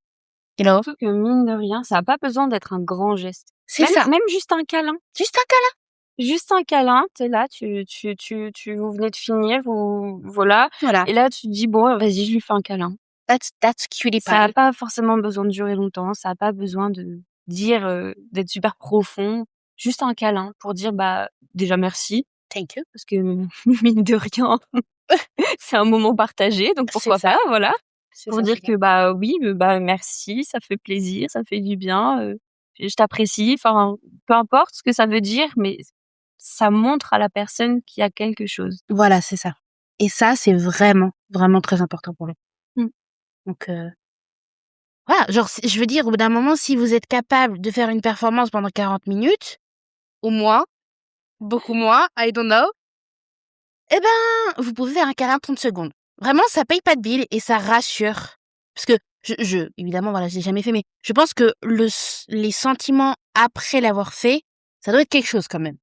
you know. Surtout que mine de rien, ça a pas besoin d'être un grand geste. C'est Même, ça. même juste un câlin. Juste un câlin. Juste un câlin, t'es là, vous venez de finir, voilà. Voilà. Et là, tu te dis, bon, vas-y, je lui fais un câlin. That's cutie Ça a pie. pas forcément besoin de durer longtemps, ça a pas besoin de dire, d'être super profond. Juste un câlin pour dire, bah, déjà merci, Thank you. parce que mine de rien, c'est un moment partagé, donc pourquoi C'est ça. pas, voilà. C'est Pour ça, dire c'est ça. que, bah, oui, bah, merci, ça fait plaisir, ça fait du bien, je t'apprécie, enfin, peu importe ce que ça veut dire, mais ça montre à la personne qu'il y a quelque chose. Voilà, c'est ça. Et ça, c'est vraiment, vraiment très important pour lui. Mmh. Donc, voilà, genre, je veux dire, au bout d'un moment, si vous êtes capable de faire une performance pendant 40 minutes, ou moins, beaucoup moins, I don't know, eh ben, vous pouvez faire un câlin 30 secondes. Vraiment, ça paye pas de bill et ça rassure. Parce que, évidemment, voilà, je l'ai jamais fait, mais je pense que les sentiments après l'avoir fait, ça doit être quelque chose quand même.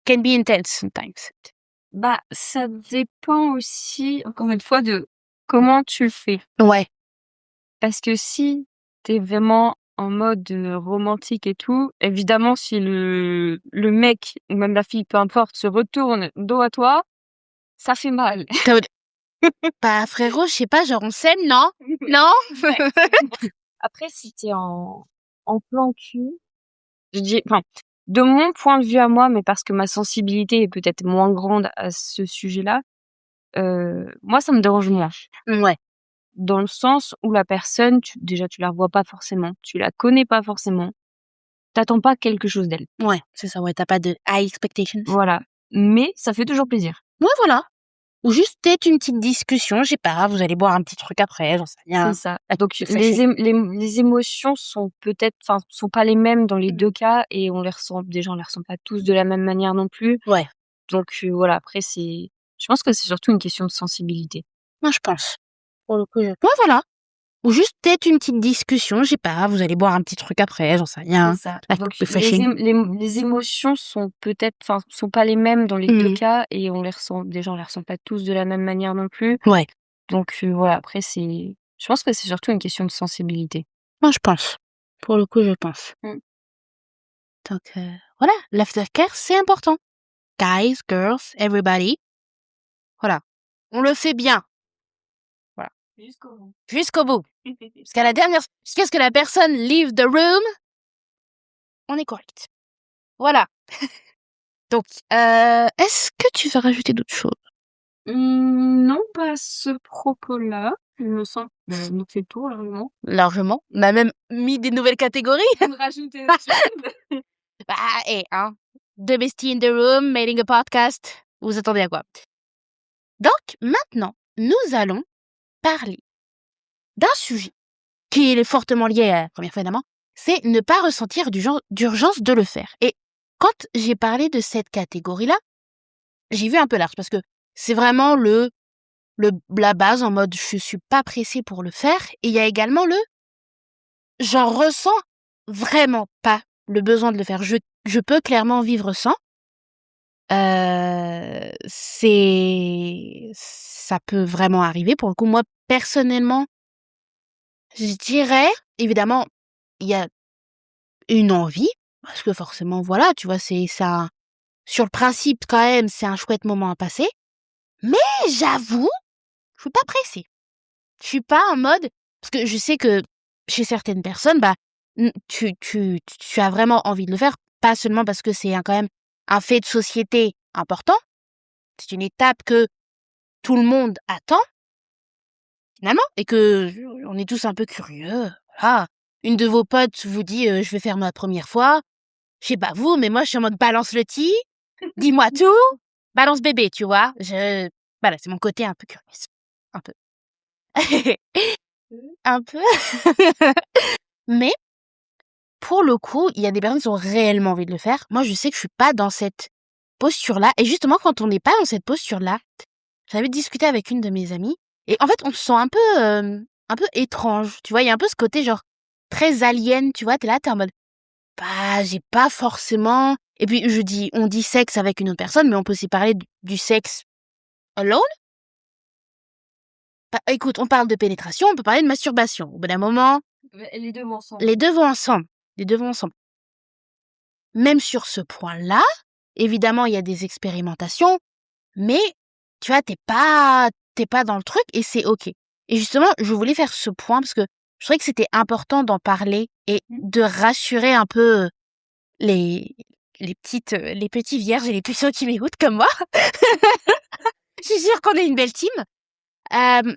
Can be intense sometimes. Bah, ça dépend aussi, encore une fois, de comment tu le fais. Ouais. Parce que si t'es vraiment en mode romantique et tout, évidemment, si le mec ou même la fille, peu importe, se retourne dos à toi, ça fait mal. Bah, frérot, je sais pas, genre on s'aime, non? Non? Après, si t'es en plan cul, je dis, enfin, de mon point de vue à moi, mais parce que ma sensibilité est peut-être moins grande à ce sujet-là, moi, ça me dérange moins. Ouais. Dans le sens où la personne, déjà, tu la vois pas forcément, tu la connais pas forcément, t'attends pas quelque chose d'elle. Ouais, c'est ça, ouais, t'as pas de high expectations. Voilà. Mais ça fait toujours plaisir. Ouais, voilà. Ou juste peut-être une petite discussion, je sais pas, vous allez boire un petit truc après, j'en sais rien. C'est ça. Ah, Donc, c'est fâché. les émotions sont sont pas les mêmes dans les deux cas et on les ressent pas tous de la même manière non plus. Ouais, Donc, voilà, après, je pense que c'est surtout une question de sensibilité. moi je pense. Pour le coup, ouais, voilà. Ou juste peut-être une petite discussion, je sais pas, vous allez boire un petit truc après, j'en sais rien. C'est ça. Ah, Donc, refreshing. les émotions sont sont pas les mêmes dans les deux cas et on les ressent pas tous de la même manière non plus. Ouais, Donc, voilà, après, je pense que c'est surtout une question de sensibilité. moi je pense. Pour le coup, je pense. Mmh. Donc, voilà, l'aftercare, c'est important. Guys, girls, everybody. Voilà. On le fait bien. Voilà. Jusqu'au bout. Jusqu'au bout. Jusqu'à ce que la personne leave the room, on est correct. Voilà. Donc, est-ce que tu veux rajouter d'autres choses? Non, pas à ce propos-là. Il me semble qu'on a fait le tour largement. Largement. On a même mis des nouvelles catégories. Rajouter autre chose. Bah, hein. Deux besties in the room, making a podcast. Vous attendez à quoi? Donc, maintenant, nous allons parler d'un sujet qui est fortement lié à la première fois évidemment, c'est ne pas ressentir d'urgence de le faire. Et quand j'ai parlé de cette catégorie-là, j'ai vu un peu large parce que c'est vraiment la base en mode je suis pas pressée pour le faire. Et il y a également j'en ressens vraiment pas le besoin de le faire. Je peux clairement vivre sans. Ça peut vraiment arriver. Pour le coup, moi, personnellement, je dirais, évidemment, il y a une envie, parce que forcément, voilà, tu vois, c'est ça. Sur le principe, quand même, c'est un chouette moment à passer. Mais j'avoue, je suis pas pressée. Je suis pas en mode, parce que je sais que chez certaines personnes, bah, tu as vraiment envie de le faire, pas seulement parce que c'est quand même un fait de société important. C'est une étape que tout le monde attend, finalement, et que on est tous un peu curieux. Voilà. Une de vos potes vous dit, je vais faire ma première fois. Je sais pas vous, mais moi, je suis en mode balance le ti, dis-moi tout, balance bébé, tu vois. Voilà, c'est mon côté un peu curieuse. Un peu. Un peu. Mais, pour le coup, il y a des personnes qui ont réellement envie de le faire. Moi, je sais que je suis pas dans cette posture-là. Et justement, quand on n'est pas dans cette posture-là, j'avais discuté avec une de mes amies Et en fait, on se sent un peu étrange, tu vois? Il y a un peu ce côté genre très alien, tu vois? Tu es là, tu es en mode: «Bah, j'ai pas forcément» et puis on dit sexe avec une autre personne, mais on peut aussi parler du sexe alone. Bah, écoute, on parle de pénétration, on peut parler de masturbation. Au bout d'un moment, Les 2 vont ensemble. les 2 vont ensemble, les 2 vont ensemble. Même sur ce point-là, évidemment, il y a des expérimentations, mais tu vois, t'es pas dans le truc et c'est OK. Et justement, je voulais faire ce point parce que je trouvais que c'était important d'en parler et de rassurer un peu les les petits vierges et les puceaux qui m'écoutent comme moi. Je suis sûre qu'on est une belle team. Hem,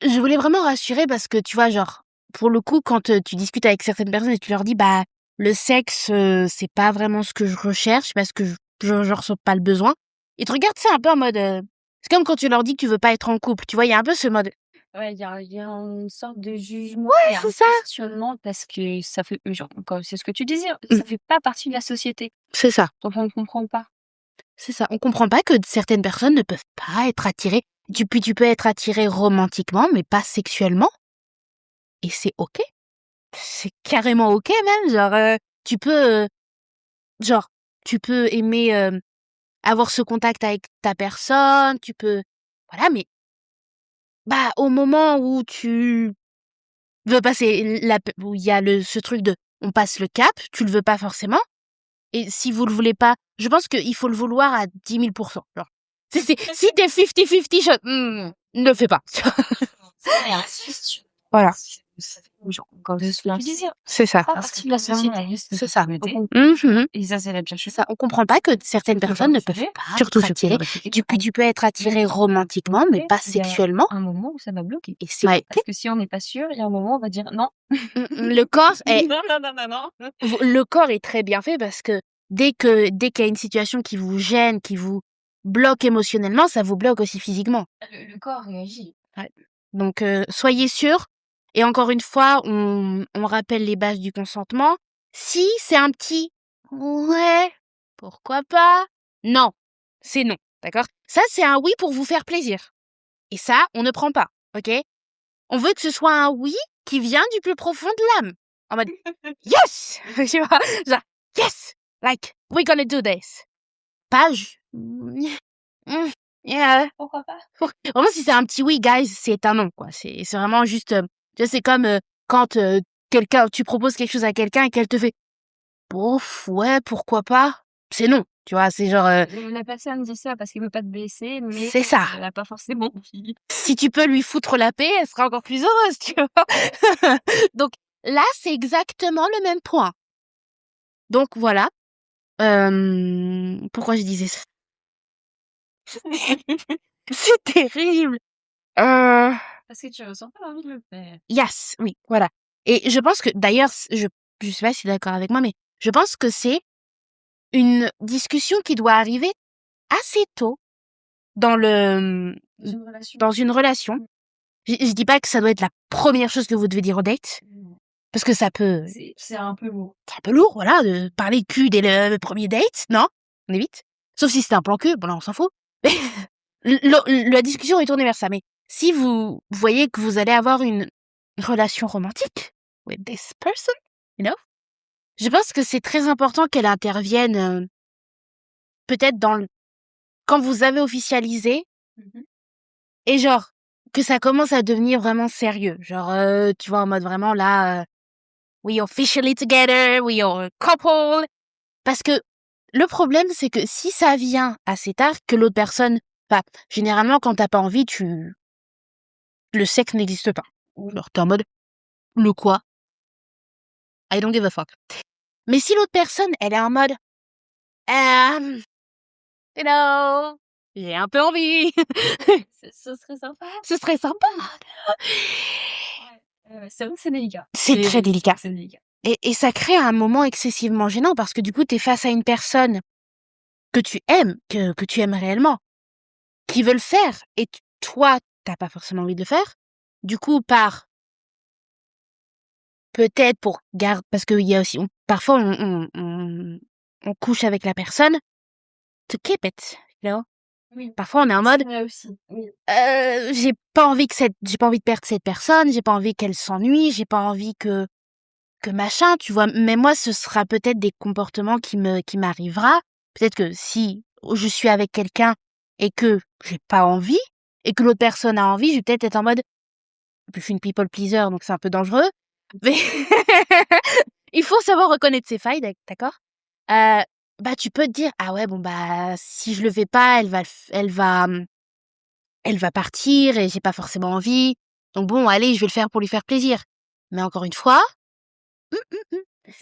je voulais vraiment rassurer parce que tu vois, genre, pour le coup, quand, tu discutes avec certaines personnes et tu leur dis: «Bah, le sexe, c'est pas vraiment ce que je recherche parce que je ressens pas le besoin». Ils te regardent, ça un peu en mode, c'est comme quand tu leur dis que tu veux pas être en couple, tu vois? Il y a un peu ce mode Ouais, il y a une sorte de jugement et un c'est ça, questionnement parce que ça fait genre, encore c'est ce que tu disais, mmh, ça fait pas partie de la société, c'est ça, donc on ne comprend pas. c'est ça. On comprend pas que certaines personnes ne peuvent pas être attirées. Tu peux être attiré romantiquement, mais pas sexuellement et c'est OK. C'est carrément OK même, genre, tu peux, genre, tu peux aimer, avoir ce contact avec ta personne, tu peux voilà, mais bah, au moment où tu veux passer où il y a ce truc de on passe le cap, tu le veux pas forcément et si vous le voulez pas, je pense qu'il faut le vouloir à 10 000 genre. Si tu es 50-50 je ne le fais pas. Voilà. Ça fait genre, comme ce que tu disais, C'est ça. pas partie de la société. C'est ça. Donc Mmh. et ça, c'est la bien C'est ça. On comprend pas que certaines personnes ne peuvent pas surtout être attirées. Tu peux être attiré romantiquement, mais pas il y a sexuellement un moment où ça va bloquer. et c'est Ouais. OK. Parce que si on n'est pas sûr, il y a un moment, on va dire: «Non». Le corps est Non, non, non, non, non. le corps est très bien fait parce que dès qu'il y a une situation qui vous gêne, qui vous bloque émotionnellement, ça vous bloque aussi physiquement. Le corps réagit. Ouais. Donc soyez sûrs et encore une fois, on rappelle les bases du consentement. Si c'est un petit «ouais, pourquoi pas?» non, c'est non, d'accord? Ça, c'est un oui pour vous faire plaisir et ça, on ne prend pas, OK? On veut que ce soit un oui qui vient du plus profond de l'âme. En mode yes! Tu vois? Genre yes! Like we're gonna do this. Pas yeah. Pourquoi pas? Vraiment, si c'est un petit oui, guys, c'est un non, quoi. C'est vraiment juste, tu sais, c'est comme quand tu proposes quelque chose à quelqu'un et qu'elle te fait bof, ouais, pourquoi pas? C'est non, tu vois? C'est genre, La personne dit ça parce qu'elle veut pas te blesser, mais c'est ça. elle a pas forcément envie. Si tu peux lui foutre la paix, elle sera encore plus heureuse, tu vois? Donc là, c'est exactement le même point. Donc voilà. Pourquoi je disais ça? C'est terrible. Heu, Parce que tu ressens pas l'envie de le faire. yes, oui, voilà. Et je pense que d'ailleurs, je sais pas si tu es d'accord avec moi, mais je pense que c'est une discussion qui doit arriver assez tôt dans Dans une relation. dans une relation. Je dis pas que ça doit être la première chose que vous devez dire au date, Non. parce que ça peut C'est un peu lourd. c'est un peu lourd, voilà, de parler de cul dès le premier date, non? On évite. Sauf si c'est un plan cul, bon là, on s'en fout. La discussion est tournée vers ça, mais si vous voyez que vous allez avoir une relation romantique with this person, you know, je pense que c'est très important qu'elle intervienne, peut-être quand vous avez officialisé Mmh. et genre, que ça commence à devenir vraiment sérieux. Genre, tu vois, en mode vraiment là, we officially together, we are a couple. Parce que le problème, c'est que si ça vient assez tard, que l'autre personne, bah, généralement, quand t'as pas envie, le sexe n'existe pas. Genre, t'es en mode, le quoi? I don't give a fuck. Mais si l'autre personne, elle est en mode, euh, you know, j'ai un peu envie, Ce serait sympa. ce serait sympa. Ouais, c'est vrai que c'est délicat. C'est très délicat. C'est délicat. Et ça crée un moment excessivement gênant parce que du coup, t'es face à une personne que tu aimes, que tu aimes réellement, qui veut le faire et toi, t'as pas forcément envie de le faire. Du coup, peut-être pour garder, parce qu'il y a aussi, parfois on couche avec la personne to keep it, you know. Oui. Parfois, on est en mode, C'est vrai aussi. Oui. j'ai pas envie de perdre cette personne, j'ai pas envie qu'elle s'ennuie, j'ai pas envie que machin, tu vois. Mais moi, ce sera peut-être des comportements qui m'arrivera. Peut-être que si je suis avec quelqu'un et que j'ai pas envie et que l'autre personne a envie, je vais peut-être être en mode, je suis une people pleaser, donc c'est un peu dangereux. Mais il faut savoir reconnaître ses failles, d'accord? Bah, tu peux te dire, ah ouais, bon, bah, si je le fais pas, elle va partir et j'ai pas forcément envie. Donc bon, allez, je vais le faire pour lui faire plaisir. Mais encore une fois,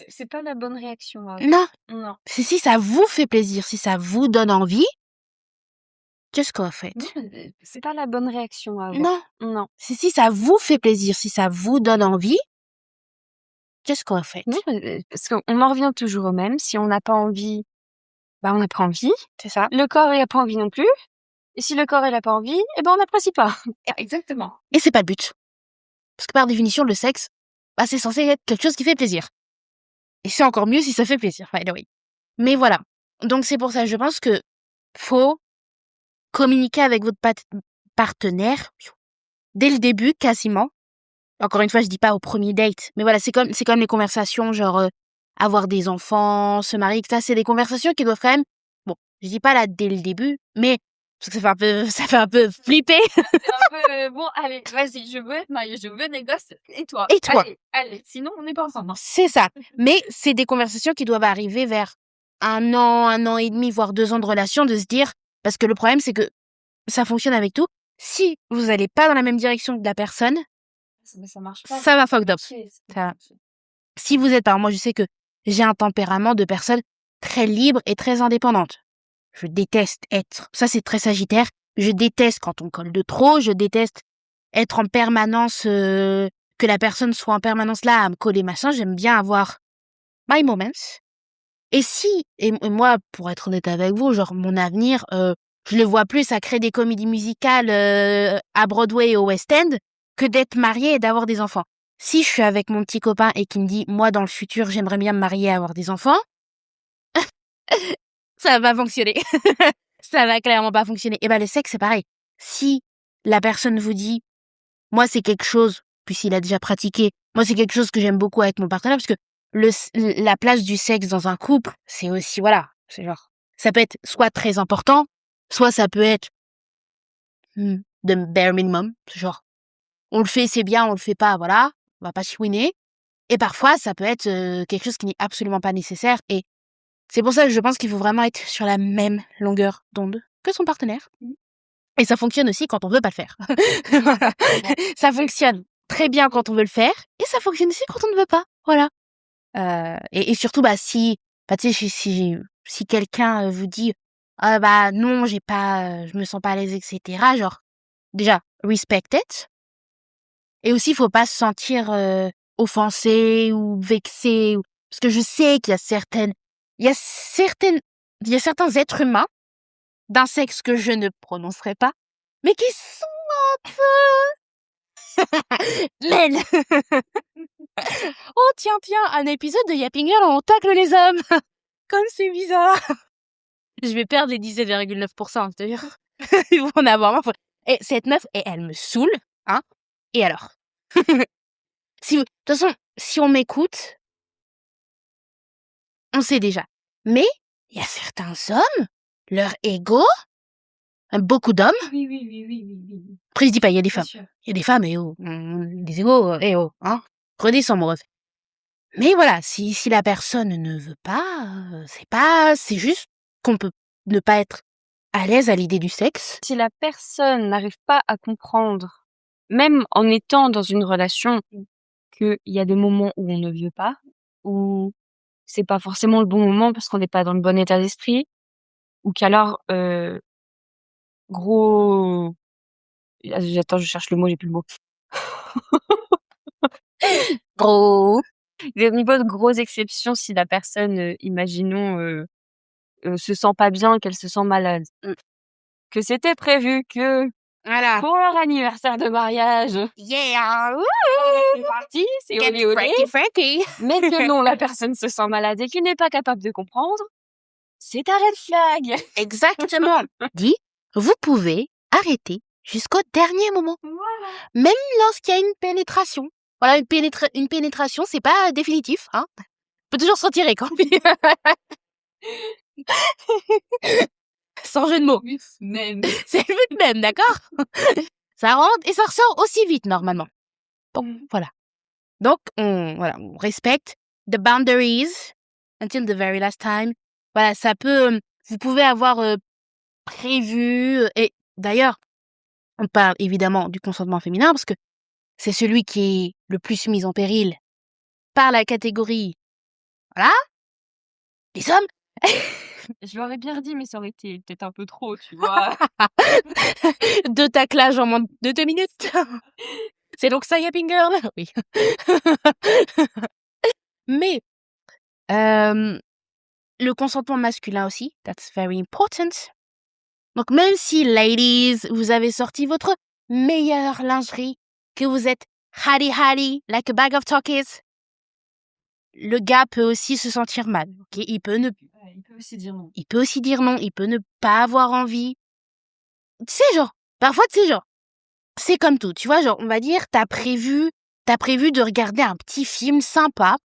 C'est pas la bonne réaction à avoir. non. Non. Si ça vous fait plaisir, si ça vous donne envie, just go for it. Non, c'est pas la bonne réaction à avoir. Non. Non. Si ça vous fait plaisir, si ça vous donne envie, just go for it. Non, parce qu'on en revient toujours au même. Si on n'a pas envie, bah, on n'a pas envie. C'est ça. Le corps, il a pas envie non plus. Et si le corps, il a pas envie, eh ben, on n'apprécie pas. Exactement. Et c'est pas le but. Parce que par définition, le sexe, bah, c'est censé être quelque chose qui fait plaisir. Et c'est encore mieux si ça fait plaisir, by the way. Mais voilà. Donc c'est pour ça, je pense que faut communiquer avec votre partenaire dès le début, quasiment. Encore une fois, je dis pas au premier date, mais voilà, c'est comme les conversations, genre avoir des enfants, se marier, ça, c'est des conversations qui doivent quand même. Bon, je dis pas là dès le début, mais parce que ça fait un peu flipper. C'est un peu, bon, allez, vas-y, je veux être mariée, je veux des gosses. Et toi? Et toi? Allez, sinon on n'est pas ensemble. C'est ça. Mais c'est des conversations qui doivent arriver vers 1 an et demi, voire 2 ans de relation, de se dire, parce que le problème, c'est que ça fonctionne avec tout. Si vous allez pas dans la même direction que la personne, Ça marche pas. ça va fucked up. Ok, Ça va. Si vous êtes, alors moi, je sais que j'ai un tempérament de personne très libre et très indépendante. Je déteste être, ça c'est très sagittaire, je déteste quand on colle de trop, je déteste être en permanence, que la personne soit en permanence là à me coller machin, j'aime bien avoir my moments. Et moi, pour être honnête avec vous, genre mon avenir, je le vois plus à créer des comédies musicales à Broadway et au West End que d'être mariée et d'avoir des enfants. Si je suis avec mon petit copain et qu'il me dit, moi dans le futur, j'aimerais bien me marier et avoir des enfants, ça va fonctionner. Ça va clairement pas fonctionner. Et ben le sexe, c'est pareil. Si la personne vous dit, moi c'est quelque chose, puisqu'il a déjà pratiqué, moi c'est quelque chose que j'aime beaucoup avec mon partenaire, parce que la place du sexe dans un couple, c'est aussi, voilà, c'est genre, ça peut être soit très important, soit ça peut être de bare minimum, c'est genre, on le fait, c'est bien, on le fait pas, voilà, on va pas chouiner. Et parfois, ça peut être quelque chose qui n'est absolument pas nécessaire. Et c'est pour ça que je pense qu'il faut vraiment être sur la même longueur d'onde que son partenaire. Et ça fonctionne aussi quand on veut pas le faire. Voilà. Ça fonctionne très bien quand on veut le faire, et ça fonctionne aussi quand on ne veut pas. Voilà. Et surtout, bah, tu sais, si quelqu'un vous dit, ah, bah, non, je me sens pas à l'aise, etc. Genre, déjà, respect it. Et aussi, faut pas se sentir offensé ou vexé, parce que je sais qu'il y a certains êtres humains d'un sexe que je ne prononcerai pas, mais qui sont un peu laines. Oh tiens, un épisode de Yapping Girl où on tacle les hommes. Comme c'est bizarre. Je vais perdre les 17,9%, je te jure. Ils vont en avoir marre. Et cette meuf, elle me saoule, hein. Et alors? De toute façon, si on m'écoute, on sait déjà. Mais il y a certains hommes, leur ego, beaucoup d'hommes. Oui. Après, je dis pas, il y a des Bien femmes. sûr. Il y a des femmes, des égos, hein. Redescends, mon ref. Mais voilà, si la personne ne veut pas, c'est juste qu'on peut ne pas être à l'aise à l'idée du sexe. Si la personne n'arrive pas à comprendre, même en étant dans une relation, qu'il y a des moments où on ne veut pas, ou c'est pas forcément le bon moment parce qu'on n'est pas dans le bon état d'esprit, ou qu'alors, gros... Attends, je cherche le mot, j'ai plus le mot. Gros. Au niveau de grosses exceptions, si la personne, imaginons, se sent pas bien, qu'elle se sent malade, que c'était prévu que Voilà. pour leur anniversaire de mariage, Yeah. c'est parti, c'est olé olé, Frankie. mais que non, la personne se sent malade et qu'il n'est pas capable de comprendre, c'est un red flag. Exactement. Dis, vous pouvez arrêter jusqu'au dernier moment. Voilà. Même lorsqu'il y a une pénétration. Voilà, une pénétration, c'est pas définitif, hein. On peut toujours s'en tirer quand même. Sans jeu de mots. Même. C'est le but même, d'accord? Ça rentre et ça ressort aussi vite, normalement. Donc, voilà. Donc, on respecte the boundaries until the very last time. Voilà, ça peut, vous pouvez avoir prévu, et d'ailleurs, on parle évidemment du consentement féminin parce que c'est celui qui est le plus mis en péril par la catégorie, voilà, les hommes. Je l'aurais bien dit, mais ça aurait été peut-être un peu trop, tu vois. De taclage en moins de 2 minutes. C'est donc ça, Yapping Girl? Oui. Mais, le consentement masculin aussi, that's very important. Donc même si, ladies, vous avez sorti votre meilleure lingerie, que vous êtes haddy like a bag of Talkies, le gars peut aussi se sentir mal, ok? Il peut aussi dire non. il peut ne pas avoir envie. Tu sais, genre, parfois, c'est comme tout, tu vois, genre, on va dire, t'as prévu de regarder un petit film sympa,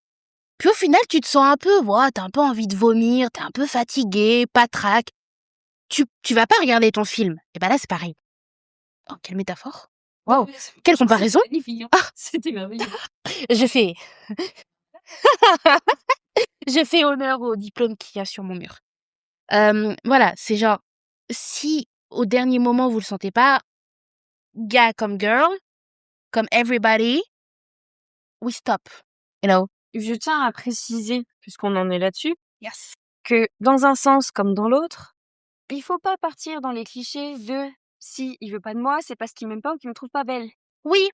puis au final, tu te sens un peu, t'as un peu envie de vomir, t'es un peu fatigué, patraque. Tu vas pas regarder ton film. Et ben là, c'est pareil. Oh, quelle métaphore. Wow, quelle comparaison. C'était merveilleux. Je fais honneur au diplôme qu'il y a sur mon mur. Voilà, c'est genre, si au dernier moment vous le sentez pas, gars comme girl, comme everybody, we stop. You know? Je tiens à préciser, puisqu'on en est là-dessus, Yes. que dans un sens comme dans l'autre, il faut pas partir dans les clichés de si il veut pas de moi, c'est parce qu'il m'aime pas ou qu'il me trouve pas belle. Oui,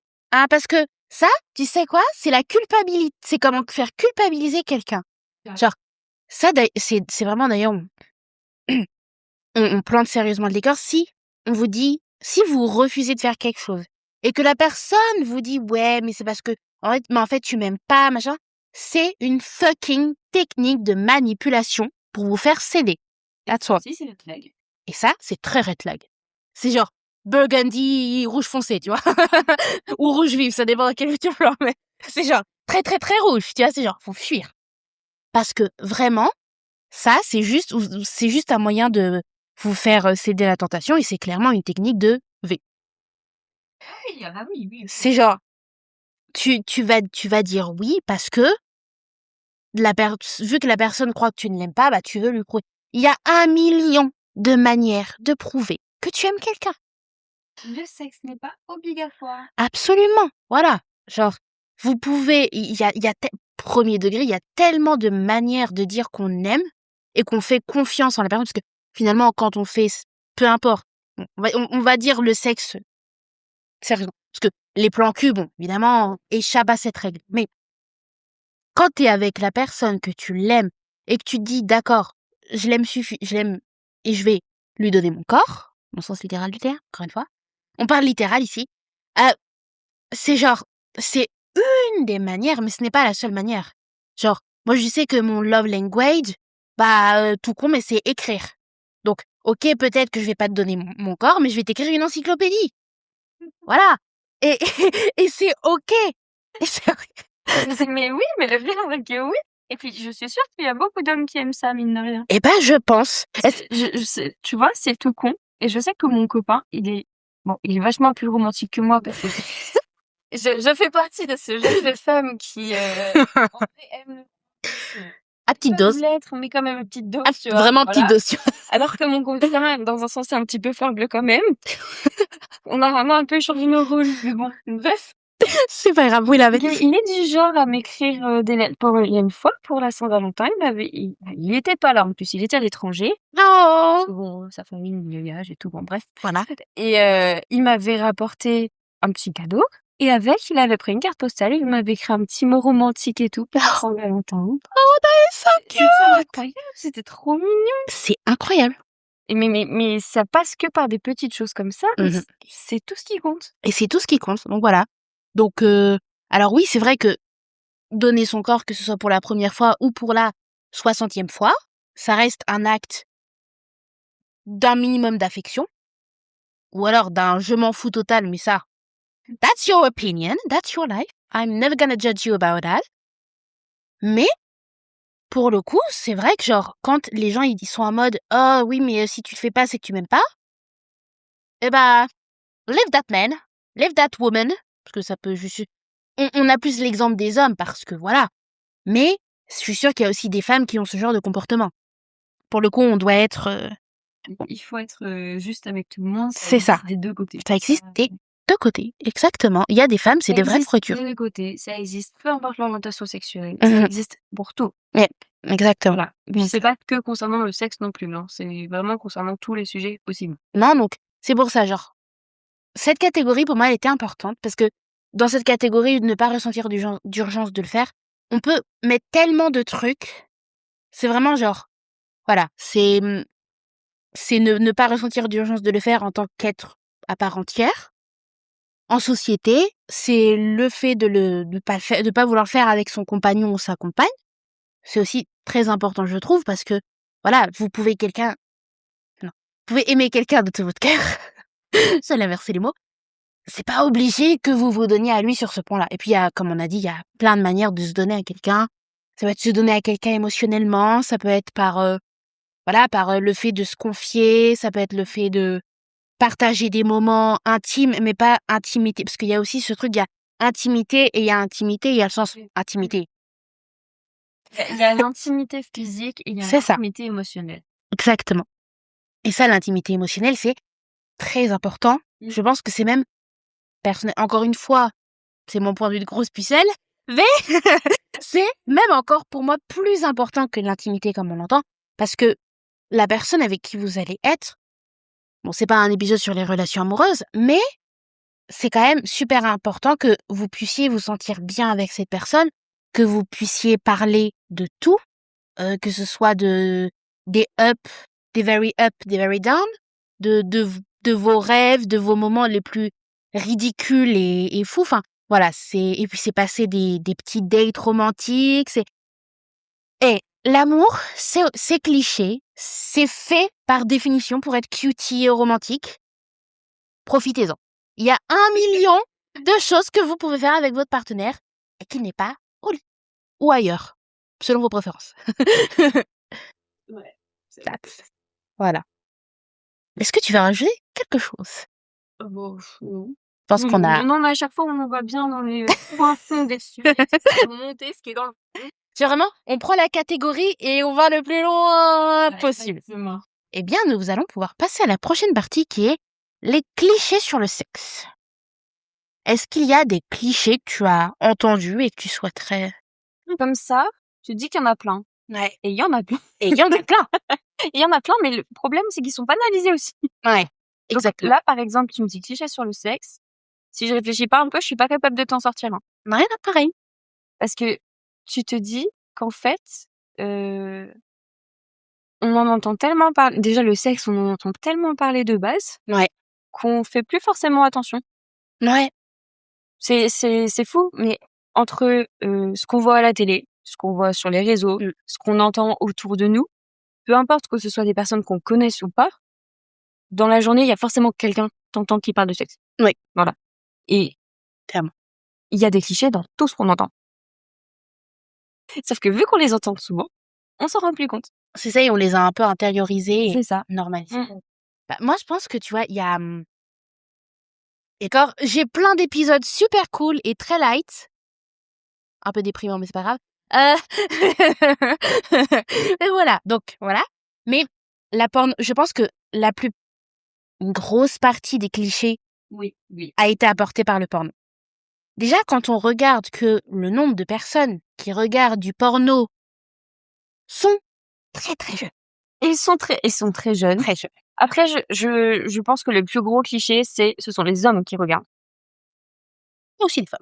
parce que ça, tu sais quoi? C'est la culpabilité. C'est comment faire culpabiliser quelqu'un. Genre, ça, c'est vraiment d'ailleurs, on plante sérieusement le décor. Si on vous dit, si vous refusez de faire quelque chose et que la personne vous dit, ouais, mais c'est parce que, en fait, tu m'aimes pas, machin, c'est une fucking technique de manipulation pour vous faire céder. That's all. Si, c'est red flag. Et ça, c'est très red flag. C'est genre burgundy, rouge foncé, tu vois. Ou rouge vif, ça dépend de quel tu plan, mais c'est genre très très très rouge, tu vois, c'est genre, faut fuir. Parce que vraiment, ça, c'est juste un moyen de vous faire céder à la tentation et c'est clairement une technique de V. Oui. C'est genre, tu vas dire oui parce que vu que la personne croit que tu ne l'aimes pas, bah tu veux lui prouver. Il y a 1 million de manières de prouver que tu aimes quelqu'un. Le sexe n'est pas obligatoire. Absolument, voilà. Genre, vous pouvez, premier degré, il y a tellement de manières de dire qu'on aime et qu'on fait confiance en la personne, parce que finalement, quand on fait, peu importe, on va dire le sexe, sérieusement, parce que les plans cul, bon, évidemment, échappent à cette règle. Mais quand t'es avec la personne, que tu l'aimes et que tu te dis, d'accord, je l'aime et je vais lui donner mon corps, dans le sens littéral du terme, encore une fois. On parle littéral ici. C'est genre, c'est une des manières, mais ce n'est pas la seule manière. Genre, moi je sais que mon love language, tout con, mais c'est écrire. Donc, ok, peut-être que je vais pas te donner mon corps, mais je vais t'écrire une encyclopédie. Voilà. Et c'est ok. Et c'est ok. Mais oui, mais le pire, c'est que oui. Et puis, je suis sûre qu'il y a beaucoup d'hommes qui aiment ça, mine de rien. Eh ben, je pense. Tu vois, c'est tout con. Et je sais que mon copain, il est vachement plus romantique que moi parce que je fais partie de ce genre de femmes qui aiment à petite dose. L'être, mais quand même une petite dose, tu vois. Vraiment petite dose. Alors que mon copain, dans un sens, c'est un petit peu flingue quand même. On a vraiment un peu changé nos rôles, mais bon, bref. C'est pas grave, oui, il est du genre à m'écrire des lettres. Il y a une fois, pour la Saint-Valentin, il était pas là, en plus, il était à l'étranger. Oh. Bon, sa famille, le voyage et tout, bon, bref. Voilà. Et il m'avait rapporté un petit cadeau. Et avec, il avait pris une carte postale, il m'avait écrit un petit mot romantique et tout pour la Saint-Valentin. Oh, ça cute! C'était trop mignon. C'est incroyable. Mais ça passe que par des petites choses comme ça. C'est tout ce qui compte. Et c'est tout ce qui compte. Donc voilà. Donc, alors oui, c'est vrai que donner son corps, que ce soit pour la première fois ou pour la 60e fois, ça reste un acte d'un minimum d'affection. ou alors d'un je m'en fous total, mais ça, that's your opinion, that's your life. I'm never gonna judge you about that. Mais pour le coup, c'est vrai que genre quand les gens ils sont en mode oh oui mais si tu le fais pas c'est que tu m'aimes pas, eh bah leave that man, leave that woman, parce que ça peut juste on a plus l'exemple des hommes parce que voilà. Mais je suis sûre qu'il y a aussi des femmes qui ont ce genre de comportement. Pour le coup, on doit être Il faut être juste avec tout le monde. C'est ça. existe des deux côtés. ça existe des deux côtés, exactement. Il y a des femmes, c'est Ça des vraies existe pointures. des deux côtés. Ça existe peu importe l'orientation sexuelle. Ça Mhm. existe pour tout. Exactement. Voilà. Puis c'est pas que concernant le sexe non plus. Non. C'est vraiment concernant tous les sujets possibles. Non, donc c'est pour ça, genre, cette catégorie pour moi elle était importante parce que dans cette catégorie de ne pas ressentir d'urgence de le faire, on peut mettre tellement de trucs. C'est vraiment genre, voilà, c'est ne pas ressentir d'urgence de le faire en tant qu'être à part entière. En société, c'est le fait de pas vouloir le faire avec son compagnon ou sa compagne. C'est aussi très important, je trouve, parce que, voilà, vous pouvez aimer quelqu'un de tout votre cœur. Seul inverser les mots. C'est pas obligé que vous vous donniez à lui sur ce point-là. Et puis, comme on a dit, il y a plein de manières de se donner à quelqu'un. Ça peut être se donner à quelqu'un émotionnellement, ça peut être par le fait de se confier, ça peut être le fait de partager des moments intimes, mais pas intimité. Parce qu'il y a aussi ce truc, il y a intimité et il y a intimité, il y a le sens intimité. Il y a l'intimité physique et il y a C'est ça. l'intimité émotionnelle. Exactement. Et ça, l'intimité émotionnelle, c'est très important. Je pense que c'est même personnel. Encore une fois, c'est mon point de vue de grosse pucelle, mais c'est même encore pour moi plus important que l'intimité comme on l'entend, parce que la personne avec qui vous allez être, bon, c'est pas un épisode sur les relations amoureuses, mais c'est quand même super important que vous puissiez vous sentir bien avec cette personne, que vous puissiez parler de tout, que ce soit des up, des very up, des very down, de vos rêves, de vos moments les plus ridicules et fous. Enfin, voilà, et puis c'est passer des petits dates romantiques. Et l'amour, c'est cliché, c'est fait par définition pour être cutie et romantique. Profitez-en. Il y a 1 million de choses que vous pouvez faire avec votre partenaire et qui n'est pas au lit ou ailleurs, selon vos préférences. Ouais. Voilà. Est-ce que tu veux rajouter quelque chose? Bon, non. Je pense qu'on a... Non, mais à chaque fois, on va bien dans les points fonds des sujets. Pour monter ce qui est dans le... C'est vraiment, on prend la catégorie et on va le plus loin possible. Exactement. Eh bien, nous allons pouvoir passer à la prochaine partie qui est les clichés sur le sexe. Est-ce qu'il y a des clichés que tu as entendus et que tu souhaiterais... Comme ça, tu dis qu'il y en a plein. Ouais. Et il y en a plein. Et il y en a plein. Il y en a plein, mais le problème, c'est qu'ils sont pas analysés aussi. Ouais. Donc, Exactement. là, par exemple, tu me dis cliché sur le sexe. Si je réfléchis pas un peu, je suis pas capable de t'en sortir un. Ouais, pareil. Parce que tu te dis qu'en fait, on en entend tellement parler. Déjà, le sexe, on en entend tellement parler de base. Ouais. Qu'on fait plus forcément attention. Ouais. C'est fou, mais entre ce qu'on voit à la télé, ce qu'on voit sur les réseaux, ce qu'on entend autour de nous, peu importe que ce soit des personnes qu'on connaisse ou pas, dans la journée, il y a forcément quelqu'un t'entends qui parle de sexe. Oui. Voilà. Et clairement, il y a des clichés dans tout ce qu'on entend. Sauf que vu qu'on les entend souvent, on s'en rend plus compte. C'est ça, et on les a un peu intériorisés et C'est ça. normalisés. Bah, moi, je pense que, tu vois, il y a... D'accord, j'ai plein d'épisodes super cool et très light. Un peu déprimant, mais c'est pas grave. Mais voilà, donc voilà. Mais je pense que la plus grosse partie des clichés a été apportée par le porno. Déjà, quand on regarde que le nombre de personnes qui regardent du porno sont très très jeunes. Ils sont très jeunes. Très jeunes. Après, je pense que le plus gros cliché, ce sont les hommes qui regardent. Il y a aussi des femmes.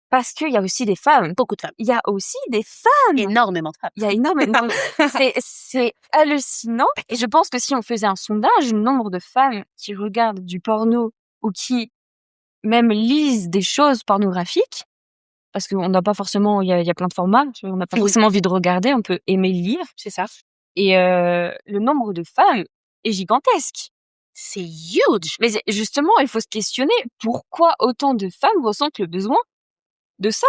Parce qu'il y a aussi des femmes. Beaucoup de femmes. Il y a aussi des femmes. Énormément de femmes. Il y a énormément de femmes. C'est hallucinant. Et je pense que si on faisait un sondage, le nombre de femmes qui regardent du porno ou qui même lisent des choses pornographiques, parce qu'on n'a pas forcément, il y a plein de formats, on n'a pas forcément envie de regarder, on peut aimer lire. C'est ça. Et le nombre de femmes est gigantesque. c'est huge. Mais justement, il faut se questionner pourquoi autant de femmes ressentent le besoin de ça.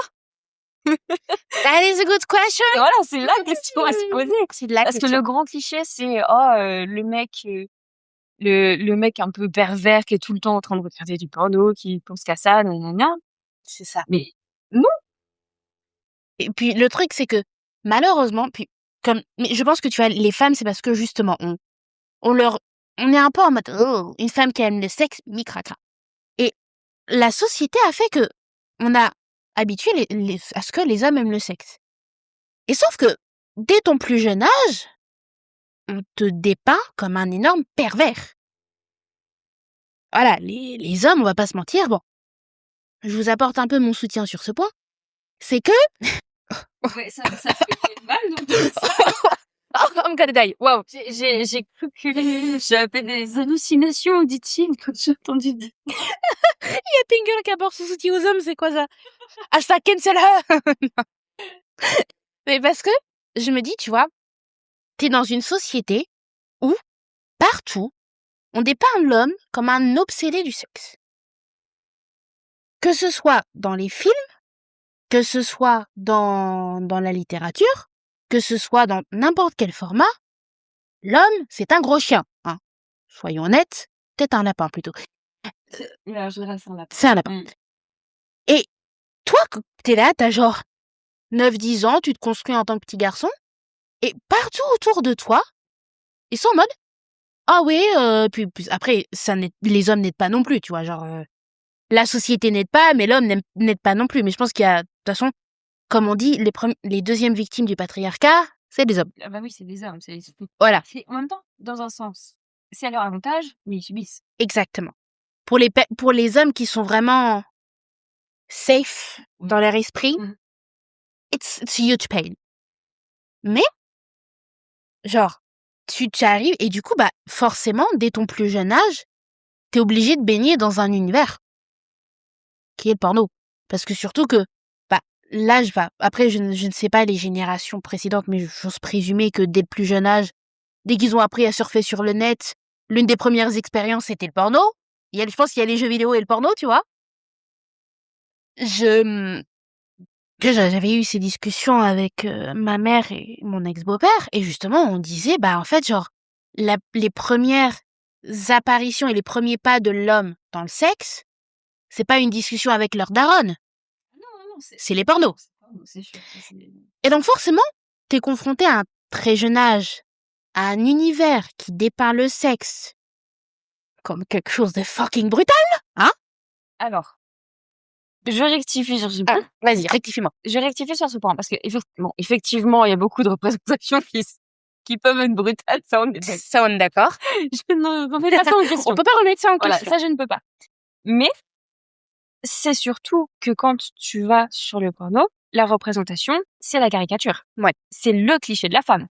That is a good question. Et voilà, c'est la question à se poser. C'est de la Parce que question. le grand cliché, c'est le mec, le mec un peu pervers qui est tout le temps en train de regarder du porno, qui pense qu'à ça, nanana. C'est ça. Mais non. Et puis le truc, c'est que malheureusement, mais je pense que tu vois, les femmes, c'est parce que justement, on est un peu en mode oh, une femme qui aime le sexe, micracra. Et la société a fait que on a habitué à ce que les hommes aiment le sexe. Et sauf que dès ton plus jeune âge, on te dépeint comme un énorme pervers. Voilà, les hommes, on va pas se mentir, bon, je vous apporte un peu mon soutien sur ce point, c'est que Ouais, ça fait mal, donc ça. oh, I'm gonna die. Wow. J'ai cru que j'avais des hallucinations auditives quand j'ai entendu dire. Il y a Tingle qui apporte son soutien aux hommes, c'est quoi ça? Hashtag cancel her. Mais parce que je me dis, tu vois, t'es dans une société où partout on dépeint l'homme comme un obsédé du sexe. Que ce soit dans les films, que ce soit dans la littérature, que ce soit dans n'importe quel format, l'homme, c'est un gros chien. Hein. Soyons honnêtes, peut-être un lapin plutôt. Là, je dirais ça, là. C'est un lapin. Et toi, t'es là, t'as genre 9-10 ans, tu te construis en tant que petit garçon, et partout autour de toi, ils sont en mode ah oui, puis après, les hommes n'aident pas non plus, tu vois, genre la société n'aide pas, mais l'homme n'aide pas non plus. Mais je pense qu'il y a, de toute façon, comme on dit, les deuxièmes victimes du patriarcat, c'est des hommes. Ah bah oui, c'est des hommes. Voilà. En même temps, dans un sens, c'est à leur avantage, mais ils subissent. Exactement. Pour les hommes qui sont vraiment safe dans leur esprit, it's a huge pain. Mais, genre, tu arrives et du coup, bah, forcément, dès ton plus jeune âge, t'es obligé de baigner dans un univers qui est le porno. Parce que surtout que, bah, l'âge va... Après, je ne sais pas les générations précédentes, mais j'ose présumer que dès le plus jeune âge, dès qu'ils ont appris à surfer sur le net, l'une des premières expériences, c'était le porno. Je pense qu'il y a les jeux vidéo et le porno, tu vois. J'avais eu ces discussions avec ma mère et mon ex-beau-père, et justement, on disait, bah, en fait, genre, les premières apparitions et les premiers pas de l'homme dans le sexe, c'est pas une discussion avec leur daronne. Non, c'est les pornos. C'est sûr. Et donc, forcément, t'es confronté à un très jeune âge à un univers qui dépeint le sexe comme quelque chose de fucking brutal, hein? Alors, je rectifie sur ce point. Vas-y, rectifie-moi. Je rectifie sur ce point parce que effectivement, il y a beaucoup de représentations qui peuvent être brutales. Ça, on est d'accord. Je ne remets pas ça en question. On peut pas remettre ça en question. Voilà, ça, je ne peux pas. Mais c'est surtout que quand tu vas sur le porno, la représentation, c'est la caricature. Ouais. C'est le cliché de la femme.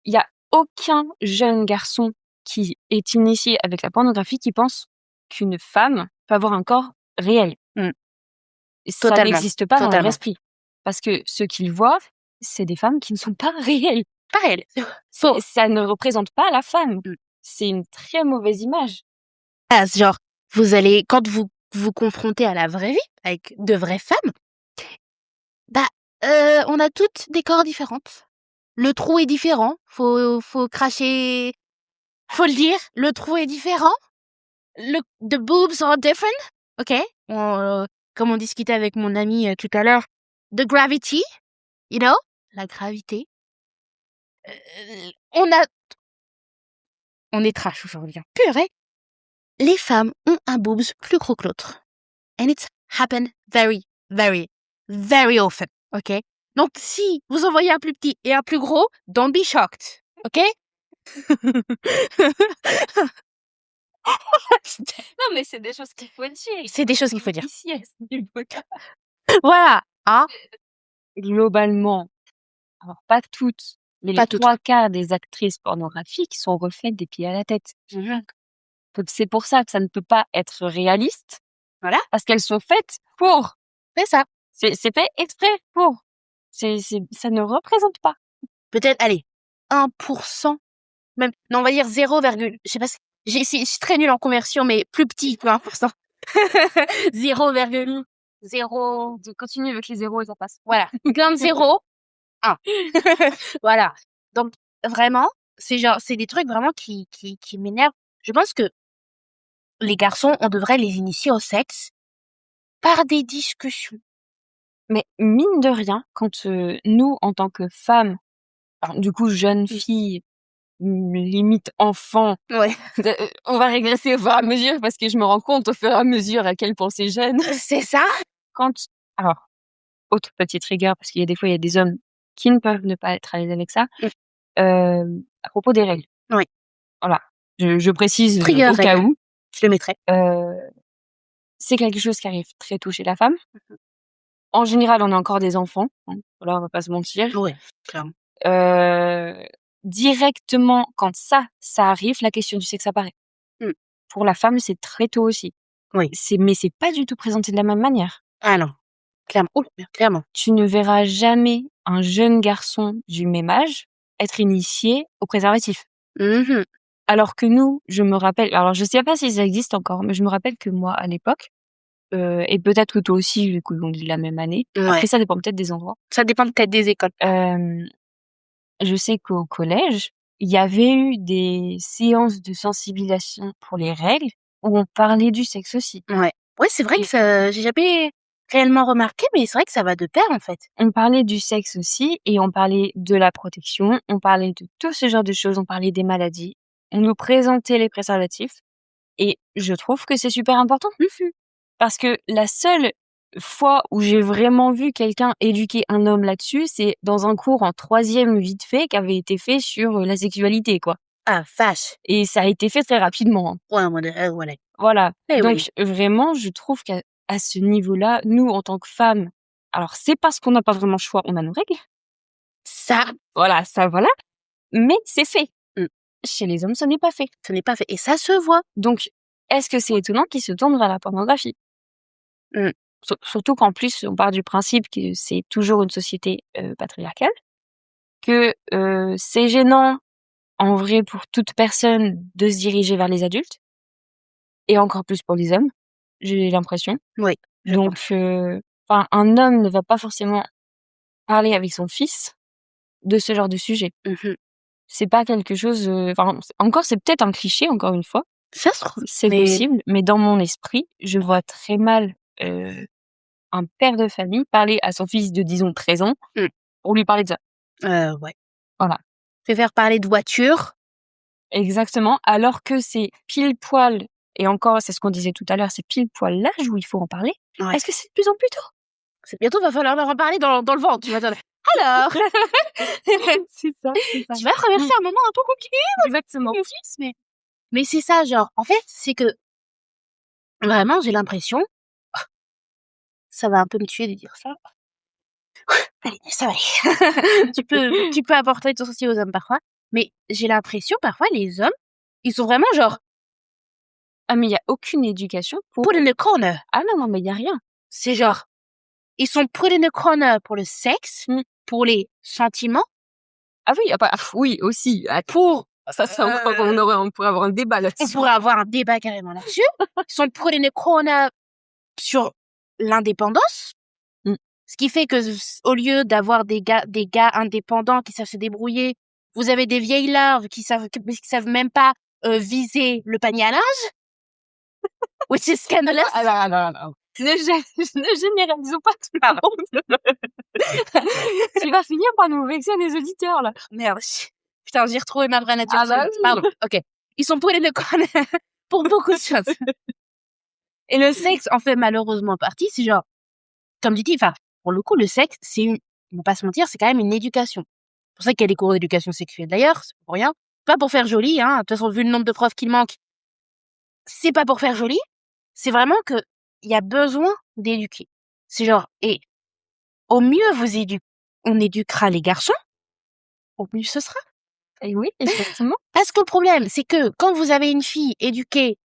Il y a aucun jeune garçon qui est initié avec la pornographie qui pense qu'une femme peut avoir un corps réel. Ça n'existe pas dans leur esprit. Parce que ce qu'ils voient, c'est des femmes qui ne sont pas réelles. Pas réelles. Ça ne représente pas la femme. C'est une très mauvaise image. Ah, genre, quand vous vous confrontez à la vraie vie, avec de vraies femmes, bah, on a toutes des corps différents. Le trou est différent. Faut cracher. Faut le dire. Le trou est différent. The boobs are different. Ok? Comme on discutait avec mon ami tout à l'heure. The gravity. You know? La gravité. On est trash aujourd'hui. Purée. Les femmes ont un boobs plus gros que l'autre. And it's happened very, very, very often. Ok? Donc, si vous en voyez un plus petit et un plus gros, don't be shocked. Ok? Non, mais c'est des choses qu'il faut dire. C'est des choses qu'il faut dire. Ici, du podcast. Voilà. Hein? Globalement, alors pas toutes, mais les 3/4 des actrices pornographiques sont refaites des pieds à la tête. Donc c'est pour ça que ça ne peut pas être réaliste. Voilà. Parce qu'elles sont faites pour. C'est ça. C'est fait exprès pour. Ça ne représente pas. Peut-être, allez, 1%. Même, non, on va dire 0, je sais pas, Je suis très nulle en conversion, mais plus petit que 1%. 0,0. Donc, continue avec les zéros et ça passe. Voilà. Plein de zéros. 1. Voilà. Donc, vraiment, c'est des trucs vraiment qui m'énervent. Je pense que les garçons, on devrait les initier au sexe par des discussions. Mais mine de rien, quand nous, en tant que femmes, alors, du coup, jeunes filles, limite enfants, Ouais. On va régresser au fur et à mesure parce que je me rends compte au fur et à mesure à quel point c'est jeune. C'est ça. Alors, autre petite rigueur, parce qu'il y a des fois, il y a des hommes qui ne peuvent ne pas être à l'aise avec ça. À propos des règles. Oui. Voilà. Je précise Trigger au cas règle. où. Je le mettrai. C'est quelque chose qui arrive très tôt chez la femme. En général, on a encore des enfants. Hein. Voilà, on va pas se mentir. Oui, clairement. Directement, quand ça arrive, la question du sexe apparaît. Pour la femme, c'est très tôt aussi. Oui. Mais c'est pas du tout présenté de la même manière. Ah non. Clairement. Clairement. Tu ne verras jamais un jeune garçon du même âge être initié au préservatif. Alors que nous, je me rappelle, alors je sais pas si ça existe encore, mais je me rappelle que moi, à l'époque, et peut-être que toi aussi, vu qu'on dit la même année. Ouais. Après, ça dépend peut-être des endroits. Ça dépend peut-être des écoles. Je sais qu'au collège, il y avait eu des séances de sensibilisation pour les règles où on parlait du sexe aussi. Ouais. Ouais, c'est vrai que j'ai jamais réellement remarqué, mais c'est vrai que ça va de pair, en fait. On parlait du sexe aussi et on parlait de la protection, on parlait de tout ce genre de choses, on parlait des maladies, on nous présentait les préservatifs et je trouve que c'est super important. Parce que la seule fois où j'ai vraiment vu quelqu'un éduquer un homme là-dessus, c'est dans un cours en 3e vite fait qui avait été fait sur la sexualité, quoi. Ah, vache. Et ça a été fait très rapidement. Hein. Ouais, voilà. Voilà. Eh Donc vraiment, je trouve qu'à ce niveau-là, nous, en tant que femmes, alors c'est parce qu'on n'a pas vraiment le choix, on a nos règles. Ça. Voilà. Mais c'est fait. Chez les hommes, ce n'est pas fait. Ce n'est pas fait. Et ça se voit. Donc, est-ce que c'est étonnant qu'ils se tournent vers la pornographie? Surtout qu'en plus, on part du principe que c'est toujours une société patriarcale, que c'est gênant, en vrai, pour toute personne de se diriger vers les adultes, et encore plus pour les hommes, j'ai l'impression. Oui. Donc, un homme ne va pas forcément parler avec son fils de ce genre de sujet. C'est pas quelque chose... encore, c'est peut-être un cliché, encore une fois. Ça se trouve. C'est possible, mais dans mon esprit, je vois très mal un père de famille parler à son fils de, disons, 13 ans pour lui parler de ça. Ouais. Voilà. Préfère parler de voiture. Exactement, alors que c'est pile poil, et encore, c'est ce qu'on disait tout à l'heure, c'est pile poil l'âge où il faut en parler. Ouais. Est-ce que c'est de plus en plus tôt? C'est bientôt, va falloir en parler dans le ventre, tu vas dire. Alors. C'est ça. Tu vas traverser un moment un peu compliqué. Exactement. Mon fils, mais c'est ça, genre, en fait, c'est que vraiment, j'ai l'impression, ça va un peu me tuer de dire ça. Allez, ça va aller. tu peux apporter ton souci aux hommes parfois, mais j'ai l'impression, parfois, les hommes, ils sont vraiment genre... Ah, mais il y a aucune éducation pour... Put in the corner. Ah non, mais il y a rien. C'est genre, ils sont put in the corner pour le sexe, pour les sentiments. Ah oui, oui, aussi. Pour... Ça, c'est encore... on pourrait avoir un débat là-dessus. On pourrait avoir un débat carrément là-dessus. Ils sont put in the corner sur l'indépendance. Ce qui fait que, au lieu d'avoir des gars indépendants qui savent se débrouiller, vous avez des vieilles larves qui savent même pas viser le panier à linge. Which is scandalous. Non. Ne généralisons pas tout le monde. Tu vas finir par nous vexer des auditeurs, là. Merde. Putain, j'ai retrouvé ma vraie nature. Oui. Pardon. Ok. Ils sont pour les corner pour beaucoup de choses. Et le sexe en fait malheureusement partie. C'est genre, comme tu dis, pour le coup, le sexe, on va pas se mentir, c'est quand même une éducation. C'est pour ça qu'il y a des cours d'éducation sexuelle d'ailleurs, c'est pour rien. Pas pour faire joli, hein. De toute façon, vu le nombre de profs qu'il manque, c'est pas pour faire joli. C'est vraiment que il y a besoin d'éduquer. C'est genre, et au mieux on éduquera les garçons, au mieux ce sera. Et oui, exactement. Parce que le problème, c'est que quand vous avez une fille éduquée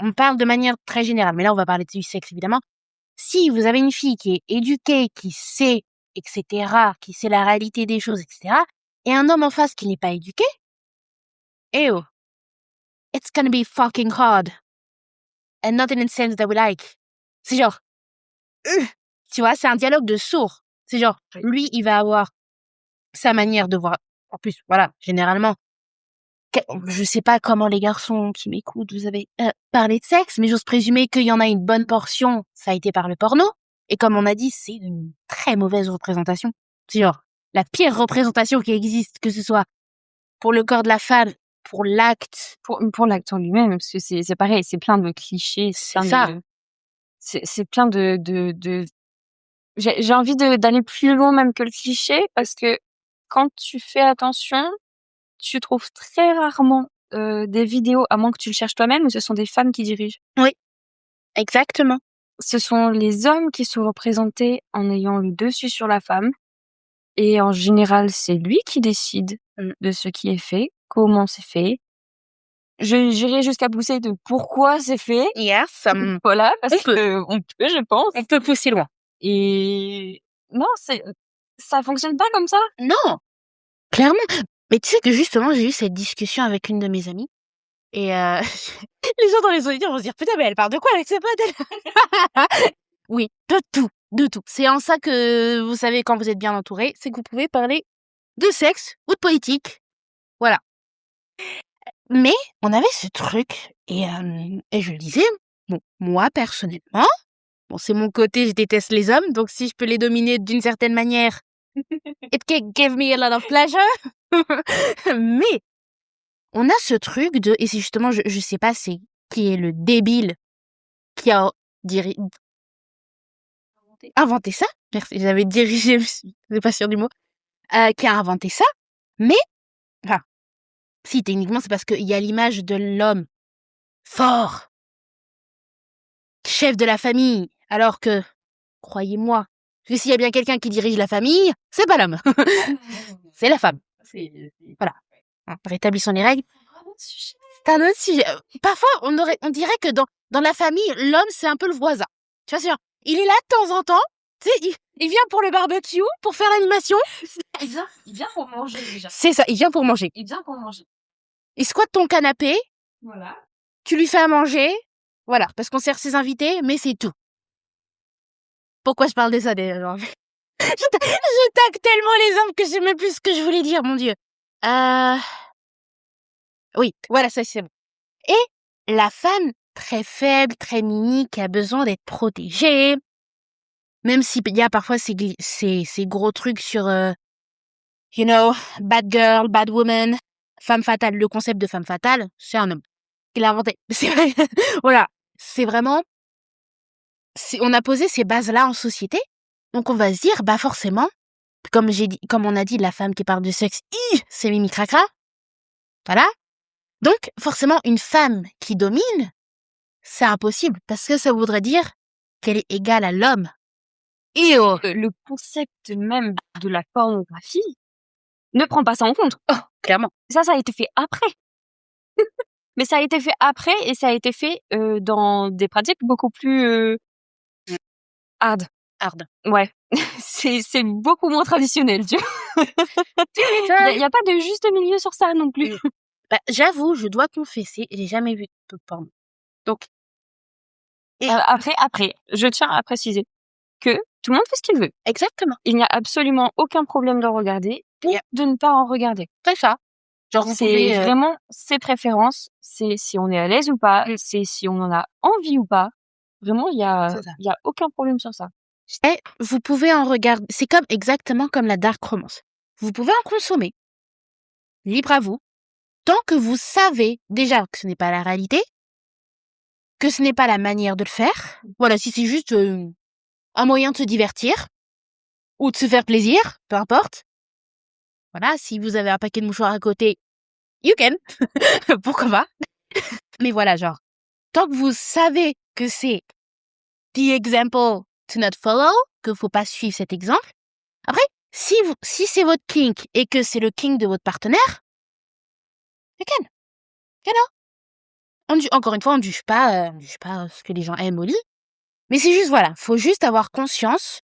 on parle de manière très générale, mais là on va parler du sexe évidemment. Si vous avez une fille qui est éduquée, qui sait, etc., qui sait la réalité des choses, etc., et un homme en face qui n'est pas éduqué, it's gonna be fucking hard. And not in a sense that we like. C'est genre, tu vois, c'est un dialogue de sourds. C'est genre, lui, il va avoir sa manière de voir. En plus, voilà, généralement, je sais pas comment les garçons qui m'écoutent, vous avez parlé de sexe, mais j'ose présumer qu'il y en a une bonne portion, ça a été par le porno. Et comme on a dit, c'est une très mauvaise représentation. C'est genre, la pire représentation qui existe, que ce soit pour le corps de la femme, pour l'acte. Pour l'acte en lui-même, parce que c'est pareil, c'est plein de clichés, C'est ça. C'est plein de j'ai envie d'aller plus loin même que le cliché, parce que quand tu fais attention, tu trouves très rarement des vidéos, à moins que tu le cherches toi-même, où ce sont des femmes qui dirigent. Oui, exactement. Ce sont les hommes qui sont représentés en ayant le dessus sur la femme. Et en général, c'est lui qui décide de ce qui est fait, comment c'est fait. J'irai jusqu'à pousser de pourquoi c'est fait. Yes. Voilà, parce que on peut, je pense. On peut pousser loin. Et non, ça fonctionne pas comme ça. Non, clairement. Mais tu sais que justement, j'ai eu cette discussion avec une de mes amies. Et les gens dans les auditeurs vont se dire, putain, mais elle parle de quoi avec ses potes, elle? Oui, de tout, de tout. C'est en ça que vous savez, quand vous êtes bien entouré, c'est que vous pouvez parler de sexe ou de politique. Voilà. Mais on avait ce truc, et je le disais, bon, moi, personnellement, bon, c'est mon côté, je déteste les hommes, donc si je peux les dominer d'une certaine manière, it can give me a lot of pleasure. Mais on a ce truc de, et c'est justement, je sais pas c'est qui est le débile qui a inventé ça. Merci, j'avais dirigé, je suis pas sûre du mot, qui a inventé ça. Mais, enfin, si techniquement c'est parce qu'il y a l'image de l'homme fort, chef de la famille, alors que, croyez-moi, que s'il y a bien quelqu'un qui dirige la famille, c'est pas l'homme, c'est la femme. Voilà. Rétablissons les règles. C'est un autre sujet. Parfois, on dirait que dans la famille, l'homme, c'est un peu le voisin. Tu vois, il est là de temps en temps. Tu sais, il vient pour le barbecue, pour faire l'animation. Il vient pour manger déjà. C'est ça, il vient pour manger. Il vient pour manger. Il squatte ton canapé. Voilà. Tu lui fais à manger. Voilà, parce qu'on sert ses invités, mais c'est tout. Pourquoi je parle de ça déjà? Je tague tellement les hommes que je sais même plus ce que je voulais dire, mon Dieu. Oui, voilà, ça c'est bon. Et la femme très faible, très mini, qui a besoin d'être protégée, même s'il y a parfois ces gros trucs sur, you know, bad girl, bad woman, femme fatale. Le concept de femme fatale, c'est un homme qui l'a inventé. C'est vrai. Voilà, c'est vraiment... on a posé ces bases-là en société, donc on va se dire, bah forcément, comme on a dit, la femme qui parle de sexe, c'est Mimi Cracra. Voilà. Donc, forcément, une femme qui domine, c'est impossible, parce que ça voudrait dire qu'elle est égale à l'homme. Et le concept même de la pornographie ne prend pas ça en compte. Oh, clairement. Ça a été fait après. Mais ça a été fait après, et ça a été fait dans des pratiques beaucoup plus hard. Ouais. c'est beaucoup moins traditionnel, tu vois. Il y a pas de juste milieu sur ça non plus. Bah, j'avoue, je dois confesser, j'ai jamais vu de porno. Donc, après, je tiens à préciser que tout le monde fait ce qu'il veut. Exactement. Il n'y a absolument aucun problème de regarder ou de ne pas en regarder. C'est ça. Genre, c'est vraiment ses préférences, c'est si on est à l'aise ou pas, c'est si on en a envie ou pas. Vraiment, il y a aucun problème sur ça. Et vous pouvez en regarder, c'est exactement comme la dark romance. Vous pouvez en consommer. Libre à vous. Tant que vous savez déjà que ce n'est pas la réalité, que ce n'est pas la manière de le faire. Voilà, si c'est juste un moyen de se divertir ou de se faire plaisir, peu importe. Voilà, si vous avez un paquet de mouchoirs à côté, you can. Pourquoi pas? Mais voilà, genre, tant que vous savez que c'est the example to not follow, que faut pas suivre cet exemple. Après, si c'est votre kink et que c'est le kink de votre partenaire, you can. You know? Encore une fois, on ne juge pas ce que les gens aiment au lit. Mais c'est juste, voilà, faut juste avoir conscience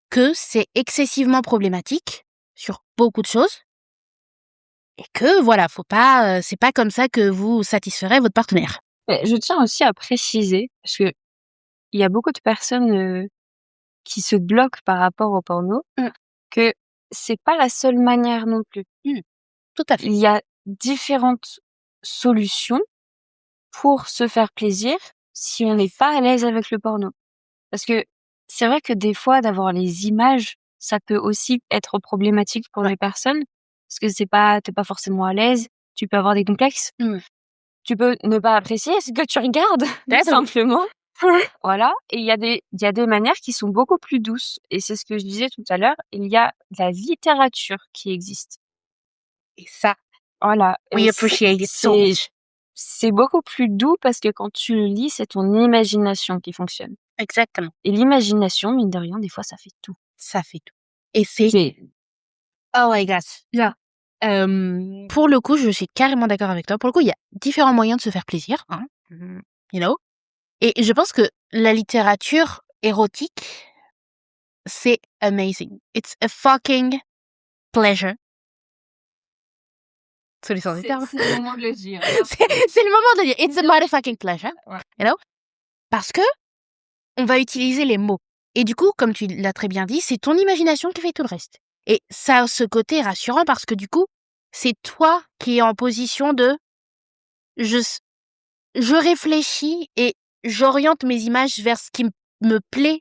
que c'est excessivement problématique sur beaucoup de choses. et que voilà, faut pas, c'est pas comme ça que vous satisferez votre partenaire. Mais je tiens aussi à préciser, parce que il y a beaucoup de personnes qui se bloquent par rapport au porno, Mmh. que c'est pas la seule manière non plus. Tout à fait. Il y a différentes solutions pour se faire plaisir si on n'est pas à l'aise avec le porno. Parce que c'est vrai que des fois, d'avoir les images, ça peut aussi être problématique pour les personnes, parce que t'es pas forcément à l'aise, tu peux avoir des complexes. Mmh. Tu peux ne pas apprécier ce que tu regardes, tout Peut-être. simplement. Voilà. Et il y a des manières qui sont beaucoup plus douces. Et c'est ce que je disais tout à l'heure. Il y a de la littérature qui existe. Et ça, Voilà. we Et appreciate it so c'est much. c'est beaucoup plus doux parce que quand tu le lis, c'est ton imagination qui fonctionne. Exactement. Et l'imagination, mine de rien, des fois, ça fait tout. Ça fait tout. Et c'est C'est oh my god. Yeah. Pour le coup, je suis carrément d'accord avec toi. Pour le coup, il y a différents moyens de se faire plaisir, hein. You know? Et je pense que la littérature érotique, c'est amazing. It's a fucking pleasure. C'est le sens du terme. le moment de le dire. C'est le moment de dire it's a motherfucking pleasure. Ouais. You know? Parce que on va utiliser les mots. Et du coup, comme tu l'as très bien dit, c'est ton imagination qui fait tout le reste. Et ça a ce côté rassurant parce que du coup, c'est toi qui es en position de je réfléchis et j'oriente mes images vers ce qui me plaît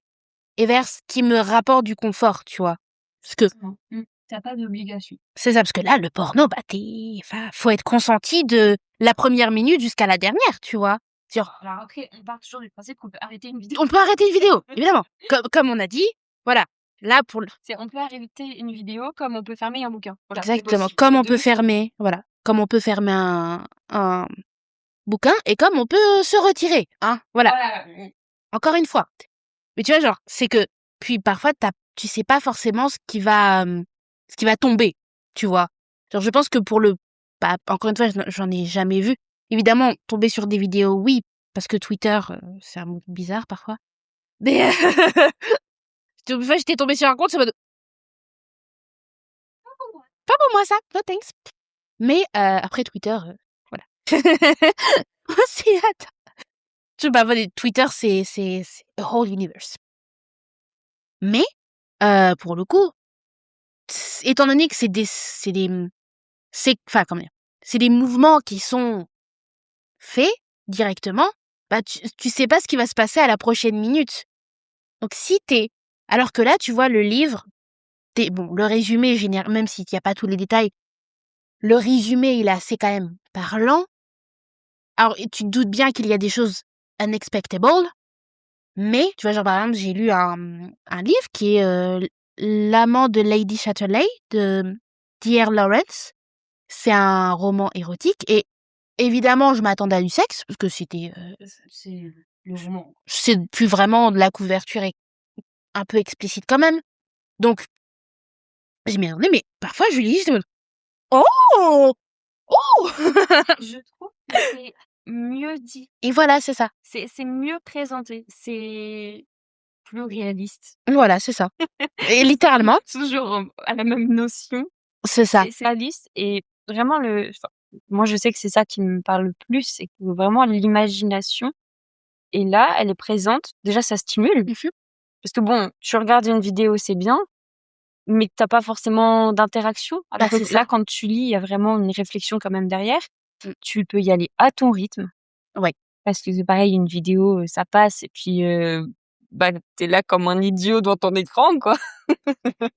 et vers ce qui me rapporte du confort, tu vois. Parce que T'as pas d'obligation. c'est ça, parce que là, le porno, faut être consenti de la première minute jusqu'à la dernière, tu vois. Genre, Alors après, on part toujours du principe qu'on peut arrêter une vidéo. on peut arrêter une vidéo, évidemment. Comme on a dit, voilà. Là, On peut arrêter une vidéo comme on peut fermer un bouquin. Voilà, c'est exactement, possible. comme Les on peut deux. fermer, voilà. Comme on peut fermer un bouquin et comme on peut se retirer, hein. Voilà. Voilà. Encore une fois. Mais tu vois, genre, c'est que, puis parfois, tu sais pas forcément ce qui va tomber, tu vois. Genre, je pense que encore une fois, j'en ai jamais vu. Évidemment, tomber sur des vidéos, oui, parce que Twitter, c'est un monde bizarre parfois. Mais, une fois, j'étais tombée sur un compte, c'est en mode, pas pour moi ça, no thanks. Mais, après Twitter, voilà. Attends. Twitter, c'est a whole universe. Mais, pour le coup, étant donné que c'est des mouvements qui sont faits directement, bah tu sais pas ce qui va se passer à la prochaine minute. Donc alors que là, tu vois, le livre, le résumé général, même s'il n'y a pas tous les détails, le résumé, il est assez quand même parlant. Alors, tu te doutes bien qu'il y a des choses unexpectable, mais, tu vois, genre, par exemple, j'ai lu un livre qui est L'amant de Lady Chatterley de D.R. Lawrence. C'est un roman érotique et évidemment, je m'attendais à du sexe parce que c'était C'est le roman. c'est plus vraiment de la couverture est un peu explicite quand même. Donc je m'y attendais, mais parfois je lis, j'étais en mode oh oh Je trouve que c'est mieux dit. et voilà, c'est ça. C'est mieux présenté. C'est plus réaliste. Voilà, c'est ça. Et littéralement, Toujours à la même notion. c'est ça. C'est réaliste et vraiment moi je sais que c'est ça qui me parle le plus, c'est que vraiment l'imagination est là, elle est présente. Déjà ça stimule. Parce que bon, tu regardes une vidéo, c'est bien, mais t'as pas forcément d'interaction. Alors c'est que ça. là, quand tu lis, il y a vraiment une réflexion quand même derrière. Mmh. Tu peux y aller à ton rythme. Ouais. Parce que c'est pareil, une vidéo, ça passe et puis t'es là comme un idiot devant ton écran, quoi.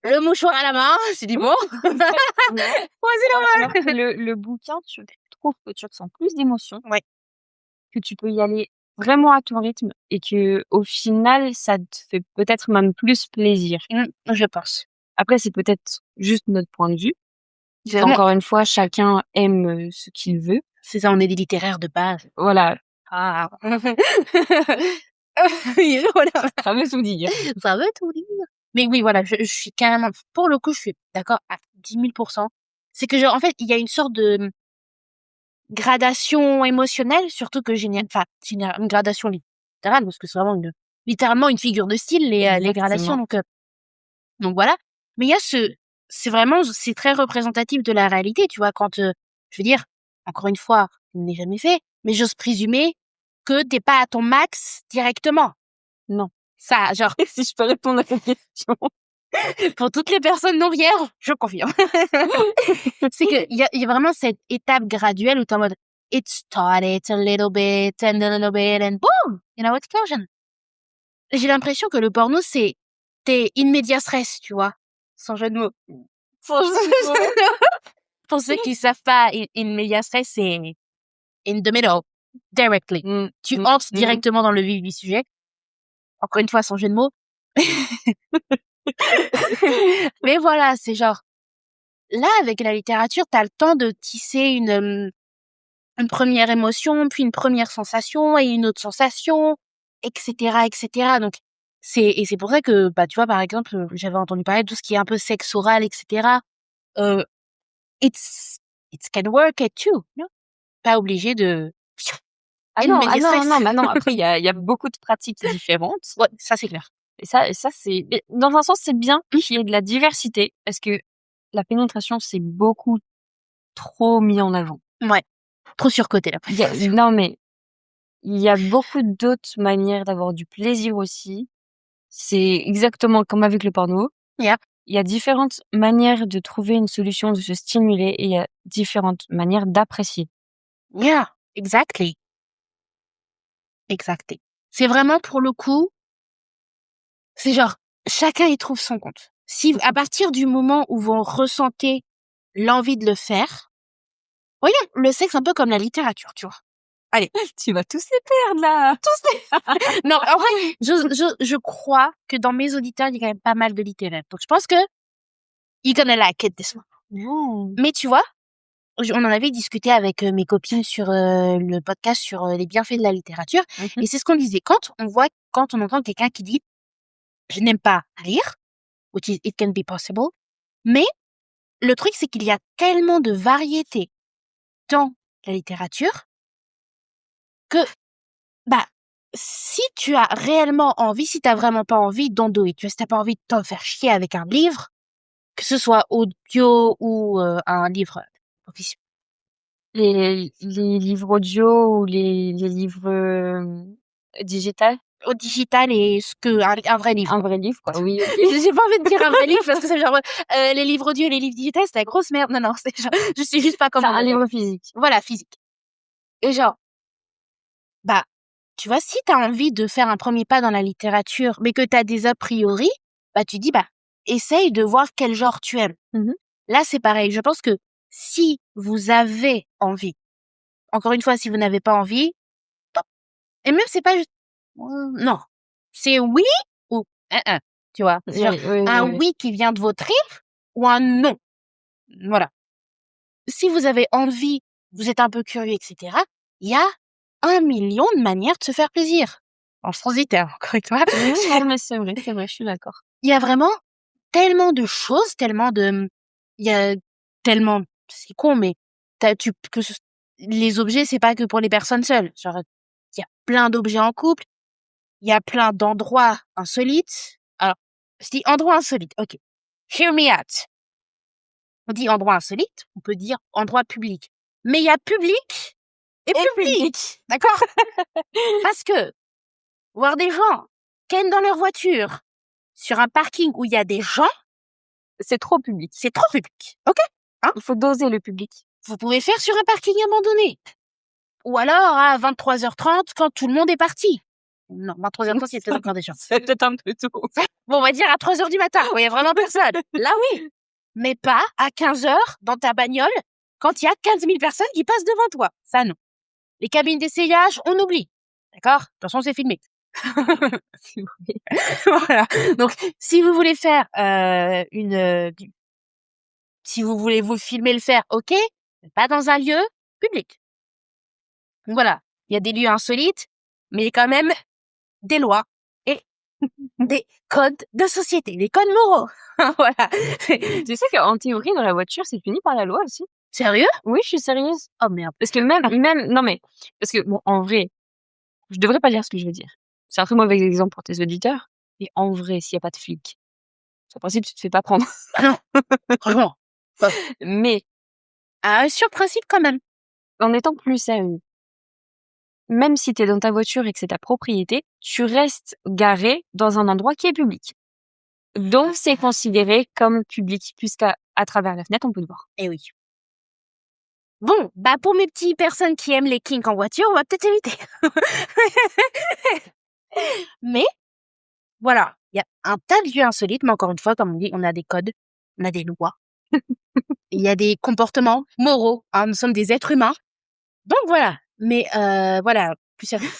Le mouchoir à la main, c'est du bon. Ouais. C'est normal. Alors que le bouquin, tu trouves que tu ressens plus d'émotions. Ouais. Que tu peux y aller vraiment à ton rythme et que au final, ça te fait peut-être même plus plaisir. Je pense. Après, c'est peut-être juste notre point de vue. Vraiment, Encore une fois, chacun aime ce qu'il veut. c'est ça, on est des littéraires de base. Voilà, Ah. Oui, voilà. ça veut tout dire. Ça veut tout dire. Mais oui, voilà, je suis carrément, pour le coup, je suis d'accord à 10 000%. C'est que, en fait, il y a une sorte de gradation émotionnelle, surtout que une gradation littérale, parce que c'est vraiment littéralement une figure de style, les gradations, Exactement. donc voilà. Mais il y a c'est très représentatif de la réalité, tu vois, quand, je veux dire, encore une fois, je ne l'ai jamais fait, mais j'ose présumer que t'es pas à ton max directement. Non. Ça, genre, Si je peux répondre à ta question. pour toutes les personnes non vierges, je confirme. C'est que il y a vraiment cette étape graduelle où t'es en mode it started a little bit and boom, explosion. J'ai l'impression que le porno t'es in medias res, tu vois, sans jeu de mots. Pour ceux qui savent pas, in medias res, c'est in the middle, directly. Tu entres directement dans le vif du sujet. Encore une fois, sans jeu de mots. Mais voilà, c'est genre, là, avec la littérature, t'as le temps de tisser une première émotion, puis une première sensation et une autre sensation, etc., etc. Donc, c'est pour ça que, tu vois, par exemple, j'avais entendu parler de tout ce qui est un peu sexe oral, etc. It can work it too, non? Pas obligé de... non, après, il y a beaucoup de pratiques différentes. Ouais, ça, c'est clair. Et ça, c'est, dans un sens, c'est bien qu'il y ait de la diversité, parce que la pénétration, c'est beaucoup trop mis en avant. Ouais. Trop surcoté, la pénétration. Non, mais il y a beaucoup d'autres manières d'avoir du plaisir aussi. C'est exactement comme avec le porno. Yeah. Il y a différentes manières de trouver une solution, de se stimuler, et il y a différentes manières d'apprécier. Yeah, exactly. Exactly. C'est vraiment, pour le coup, c'est genre, chacun y trouve son compte. Si, à partir du moment où vous ressentez l'envie de le faire, voyons, le sexe, un peu comme la littérature, tu vois. Allez. Tu vas tous les perdre, là. Non, en vrai, je crois que dans mes auditeurs, il y a quand même pas mal de littéraires. Donc, je pense que you're gonna like it this one. Mais tu vois, on en avait discuté avec mes copines sur le podcast sur les bienfaits de la littérature. Et c'est ce qu'on disait. Quand on entend quelqu'un qui dit « Je n'aime pas lire », which is, it can be possible, mais le truc, c'est qu'il y a tellement de variété dans la littérature que, si tu as réellement envie, si t'as vraiment pas envie, don't do it. Tu vois, si t'as pas envie de t'en faire chier avec un livre, que ce soit audio ou un livre officiel. Les livres audio ou les livres digitales. Au digital et un vrai livre. Un vrai livre, quoi. Oui. J'ai pas envie de dire un vrai livre parce que c'est genre les livres audio et les livres digitales, c'est la grosse merde. Non, c'est genre, je sais juste pas comment. C'est un livre physique. Voilà, physique. Et genre, tu vois, si t'as envie de faire un premier pas dans la littérature, mais que t'as des a priori, tu dis, essaye de voir quel genre tu aimes. Là, c'est pareil. Je pense que si vous avez envie, encore une fois, si vous n'avez pas envie, et même c'est pas juste, non, c'est oui ou tu vois, genre oui qui vient de vos tripes ou un non. Voilà. Si vous avez envie, vous êtes un peu curieux, etc., il y a 1 million de manières de se faire plaisir. En transiteur, encore une fois. Mais c'est vrai, je suis d'accord. Il y a vraiment tellement de choses, c'est con, mais les objets, c'est pas que pour les personnes seules. Genre, il y a plein d'objets en couple, il y a plein d'endroits insolites. Alors, je dis endroit insolite, ok. Hear me out. On dit endroit insolite, on peut dire endroit public. Mais il y a public et public. D'accord? Parce que, voir des gens ken dans leur voiture sur un parking où il y a des gens, c'est trop public. C'est trop public. Ok? Il faut doser le public. Vous pouvez faire sur un parking abandonné. Ou alors à 23h30 quand tout le monde est parti. Non, 23h30, il y a peut-être encore des gens. C'est peut-être un peu tôt. Bon, on va dire à 3h du matin, où il y a vraiment personne. Là, oui. Mais pas à 15h dans ta bagnole quand il y a 15 000 personnes qui passent devant toi. Ça, non. Les cabines d'essayage, on oublie. D'accord? De toute façon, c'est filmé. C'est vrai. Voilà. Donc, si vous voulez faire si vous voulez vous filmer le faire, ok, mais pas dans un lieu public. Donc voilà, il y a des lieux insolites, mais il y a quand même des lois et des codes de société, des codes moraux. Voilà. Tu sais qu'en théorie, dans la voiture, c'est puni par la loi aussi. Sérieux? Oui, je suis sérieuse. Oh merde. Parce que non mais, parce que bon, en vrai, je devrais pas dire ce que je veux dire. C'est un très mauvais exemple pour tes auditeurs. Mais en vrai, s'il y a pas de flics, Sur principe, tu te fais pas prendre. Ah non, franchement. Mais Sur principe quand même. en étant plus sérieux, même si tu es dans ta voiture et que c'est ta propriété, tu restes garé dans un endroit qui est public. Donc, c'est considéré comme public, puisqu'à travers la fenêtre, on peut te voir. Eh oui. Bon, bah pour mes petites personnes qui aiment les kinks en voiture, on va peut-être éviter. Mais, voilà, il y a un tas de lieux insolites, mais encore une fois, comme on dit, on a des codes, on a des lois. Il y a des comportements moraux, hein, nous sommes des êtres humains. Donc voilà, mais voilà, plus sérieux.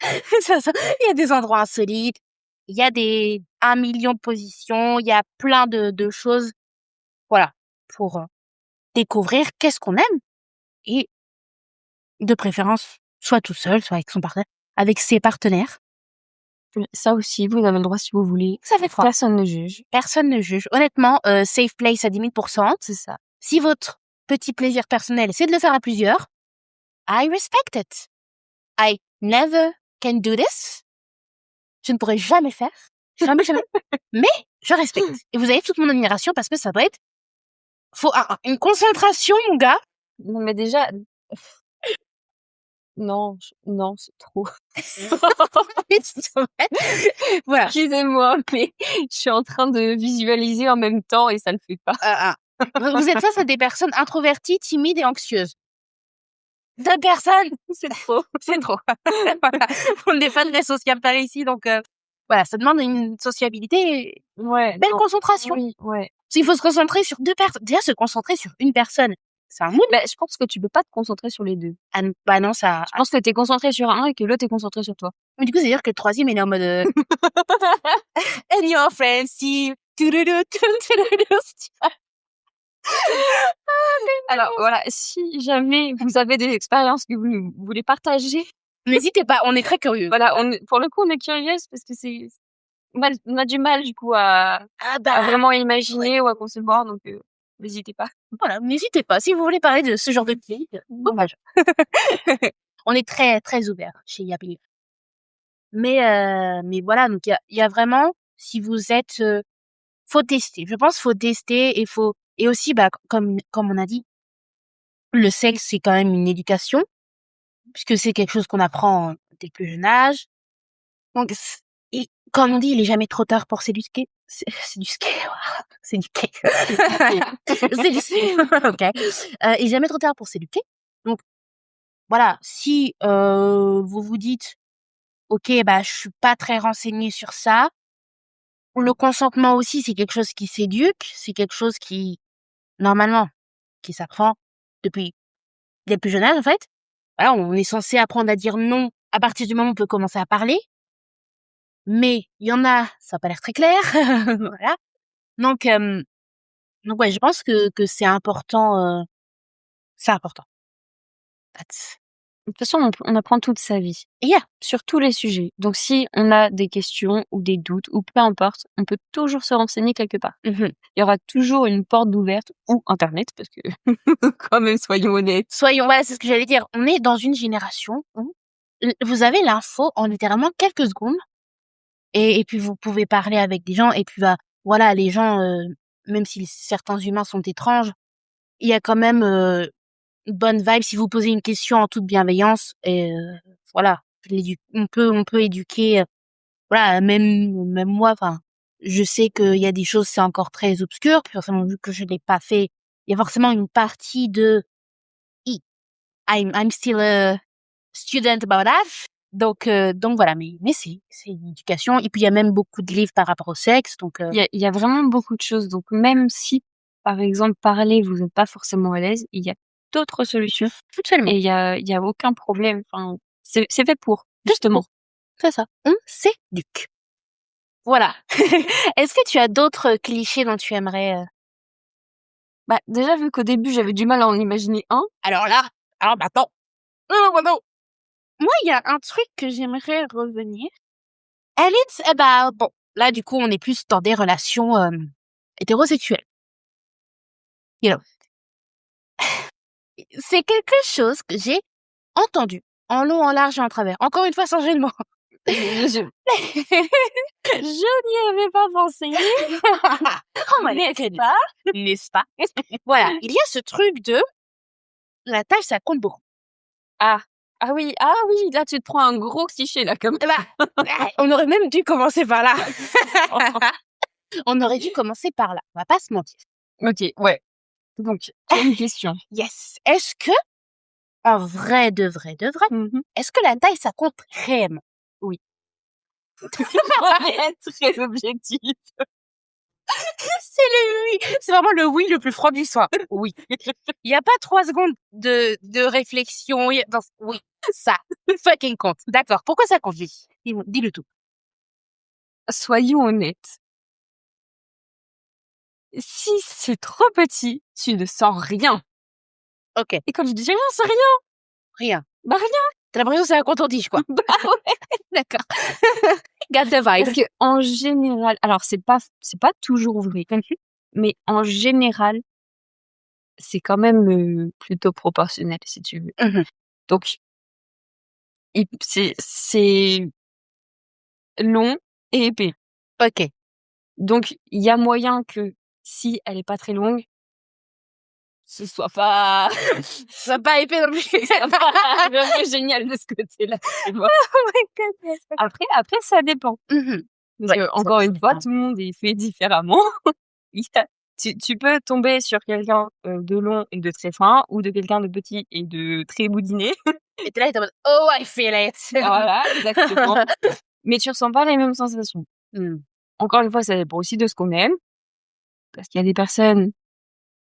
Il y a des endroits insolites, il y a 1 million de positions, il y a plein de choses, voilà, pour découvrir qu'est-ce qu'on aime. Et de préférence, soit tout seul, soit avec son partenaire, avec ses partenaires. Ça aussi, vous avez le droit si vous voulez. Ça fait froid. Personne ne juge. Personne ne juge. Honnêtement, safe place à 10 000%. C'est ça. Si votre petit plaisir personnel, c'est de le faire à plusieurs, I respect it. I never can do this. Je ne pourrais jamais faire. Jamais, jamais. Mais je respecte. Et vous avez toute mon admiration parce que ça doit être... Faut une concentration, mon gars. Non, mais déjà... Non, non, c'est trop. Voilà. Excusez-moi, mais je suis en train de visualiser en même temps et ça le fait pas. Vous êtes face à des personnes introverties, timides et anxieuses. 2 personnes, C'est trop. c'est trop. Voilà. On n'est pas très sociable par ici, donc voilà, ça demande une sociabilité, Ouais. belle non. concentration. Oui, ouais. S'il faut se concentrer sur 2 personnes, déjà se concentrer sur une personne, c'est un mood. Bah, je pense que tu peux pas te concentrer sur les deux. Bah non, ça... Je pense que t'es concentré sur un et que l'autre est concentré sur toi. Mais du coup, c'est-à-dire que le troisième, il est en mode... And your friend, Steve. Alors voilà, si jamais vous avez des expériences que vous voulez partager, N'hésitez pas, on est très curieux. voilà, pour le coup, on est curieuse parce que on a du mal du coup à vraiment imaginer ou à concevoir, donc n'hésitez pas. Voilà, n'hésitez pas. Si vous voulez parler de ce genre de truc, dommage. On est très, très ouvert chez Yapi. Mais voilà, donc il y a vraiment, si vous êtes... faut tester. Je pense faut tester et aussi, bah, comme on a dit, le sexe, c'est quand même une éducation, puisque c'est quelque chose qu'on apprend dès le plus jeune âge. Donc, et comme on dit, il est jamais trop tard pour s'éduquer. C'est du ski. C'est du quai. C'est du ski. Ok. Il est jamais trop tard pour s'éduquer. Donc, voilà, si vous vous dites, ok, bah, je suis pas très renseignée sur ça. Le consentement aussi, c'est quelque chose qui s'éduque. C'est quelque chose qui, normalement, qui s'apprend depuis dès le plus jeune âge, en fait. Voilà, on est censé apprendre à dire non à partir du moment où on peut commencer à parler. Mais il y en a, ça a pas l'air très clair. Voilà. Donc ouais, je pense que c'est important, c'est important. De toute façon, on apprend toute sa vie. Yeah. Sur tous les sujets. Donc si on a des questions ou des doutes ou peu importe, on peut toujours se renseigner quelque part. Il y aura toujours une porte d'ouverte ou internet parce que quand même soyons honnêtes. Voilà, c'est ce que j'allais dire. On est dans une génération où vous avez l'info en littéralement quelques secondes et puis vous pouvez parler avec des gens et puis voilà, les gens, même si certains humains sont étranges, il y a quand même une bonne vibe si vous posez une question en toute bienveillance et voilà, on peut éduquer, voilà, même moi, enfin, je sais qu'il y a des choses, c'est encore très obscur, puis forcément, vu que je l'ai pas fait, il y a forcément une partie de I'm still a student about that. Donc voilà, mais c'est une éducation. Et puis il y a même beaucoup de livres par rapport au sexe, donc Il y a vraiment beaucoup de choses. Donc même si, par exemple, parler, vous n'êtes pas forcément à l'aise, il y a d'autres solutions. absolument. Et il y a aucun problème. Enfin, c'est fait pour, justement. C'est ça. On s'éduque. Voilà. Est-ce que tu as d'autres clichés dont tu aimerais Bah, déjà, vu qu'au début, j'avais du mal à en imaginer un. Alors maintenant. Moi, il y a un truc que j'aimerais revenir. And it's about... Bon, là, du coup, on est plus dans des relations hétérosexuelles. You know. C'est quelque chose que j'ai entendu en long, en large et en travers. Encore une fois, sans jeu de mots. Je n'y avais pas pensé. Oh my N'est-ce goodness. pas? N'est-ce pas? Voilà, il y a ce truc de la taille, ça compte beaucoup. Ah oui, là tu te prends un gros cliché là comme Eh ben, on aurait même dû commencer par là. On aurait dû commencer par là. On va pas se mentir. OK, ouais. Donc, tu as une question. Yes. Est-ce que, en vrai, de vrai, est-ce que la taille, ça compte réellement? Oui. Pour être très objectif. C'est le oui. C'est vraiment le oui le plus franc du soir. Oui. Il y a pas 3 secondes de réflexion. Oui, ça fucking compte. D'accord. Pourquoi ça compte? Dis-le tout. Soyons honnêtes. Si c'est trop petit, tu ne sens rien. Ok. Et quand je dis rien, c'est rien. Rien. Bah rien. T'as l'impression que c'est un coton-tige, quoi. Bah ouais. D'accord. Got the vibe. Parce que en général, alors c'est pas toujours vrai, mais en général, c'est quand même plutôt proportionnel si tu veux. Mhm. Donc c'est long et épais. Ok. Donc il y a moyen que si elle est pas très longue, ce soit pas Ça va pas épais non plus. vraiment génial de ce côté-là. Tu vois. Oh my goodness. Après ça dépend. Mhm. Parce Ouais, que, ça encore une fois, dépend. tout le monde est fait différemment. Tu peux tomber sur quelqu'un de long et de très fin, ou de quelqu'un de petit et de très boudiné. Et t'es là, et t'es en mode, oh, I feel it. Voilà, exactement. Mais tu ressens pas les mêmes sensations. Encore une fois, ça dépend aussi de ce qu'on aime. Parce qu'il y a des personnes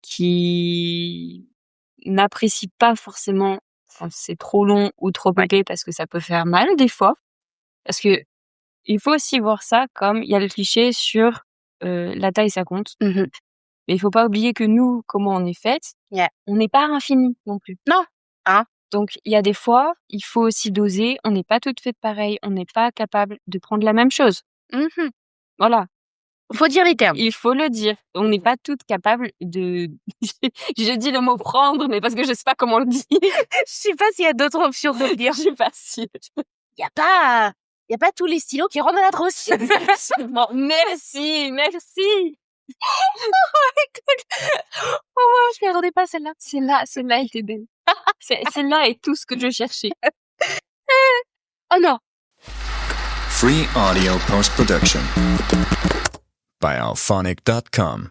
qui n'apprécient pas forcément quand c'est trop long ou trop épais, parce que ça peut faire mal des fois. Parce que il faut aussi voir ça comme il y a le cliché sur la taille, ça compte. Mhm. Mais il faut pas oublier que nous, comment on est faites, Yeah. on n'est pas infini non plus. Non. Hein? Donc il y a des fois, il faut aussi doser. On n'est pas toutes faites pareil. On n'est pas capable de prendre la même chose. Mhm. Voilà, Faut dire les termes. il faut le dire. On n'est pas toutes capables de. Je dis le mot prendre, mais parce que je sais pas comment le dire. Je sais pas s'il y a d'autres options de le dire. Je suis pas sûre. Il y a pas tous les stylos qui rentrent dans la trousse. Exactement. Merci. Oh, je m'y attendais pas, celle-là. Celle-là était belle. Celle-là est tout ce que je cherchais. Oh non. Free audio post-production by alphonic.com.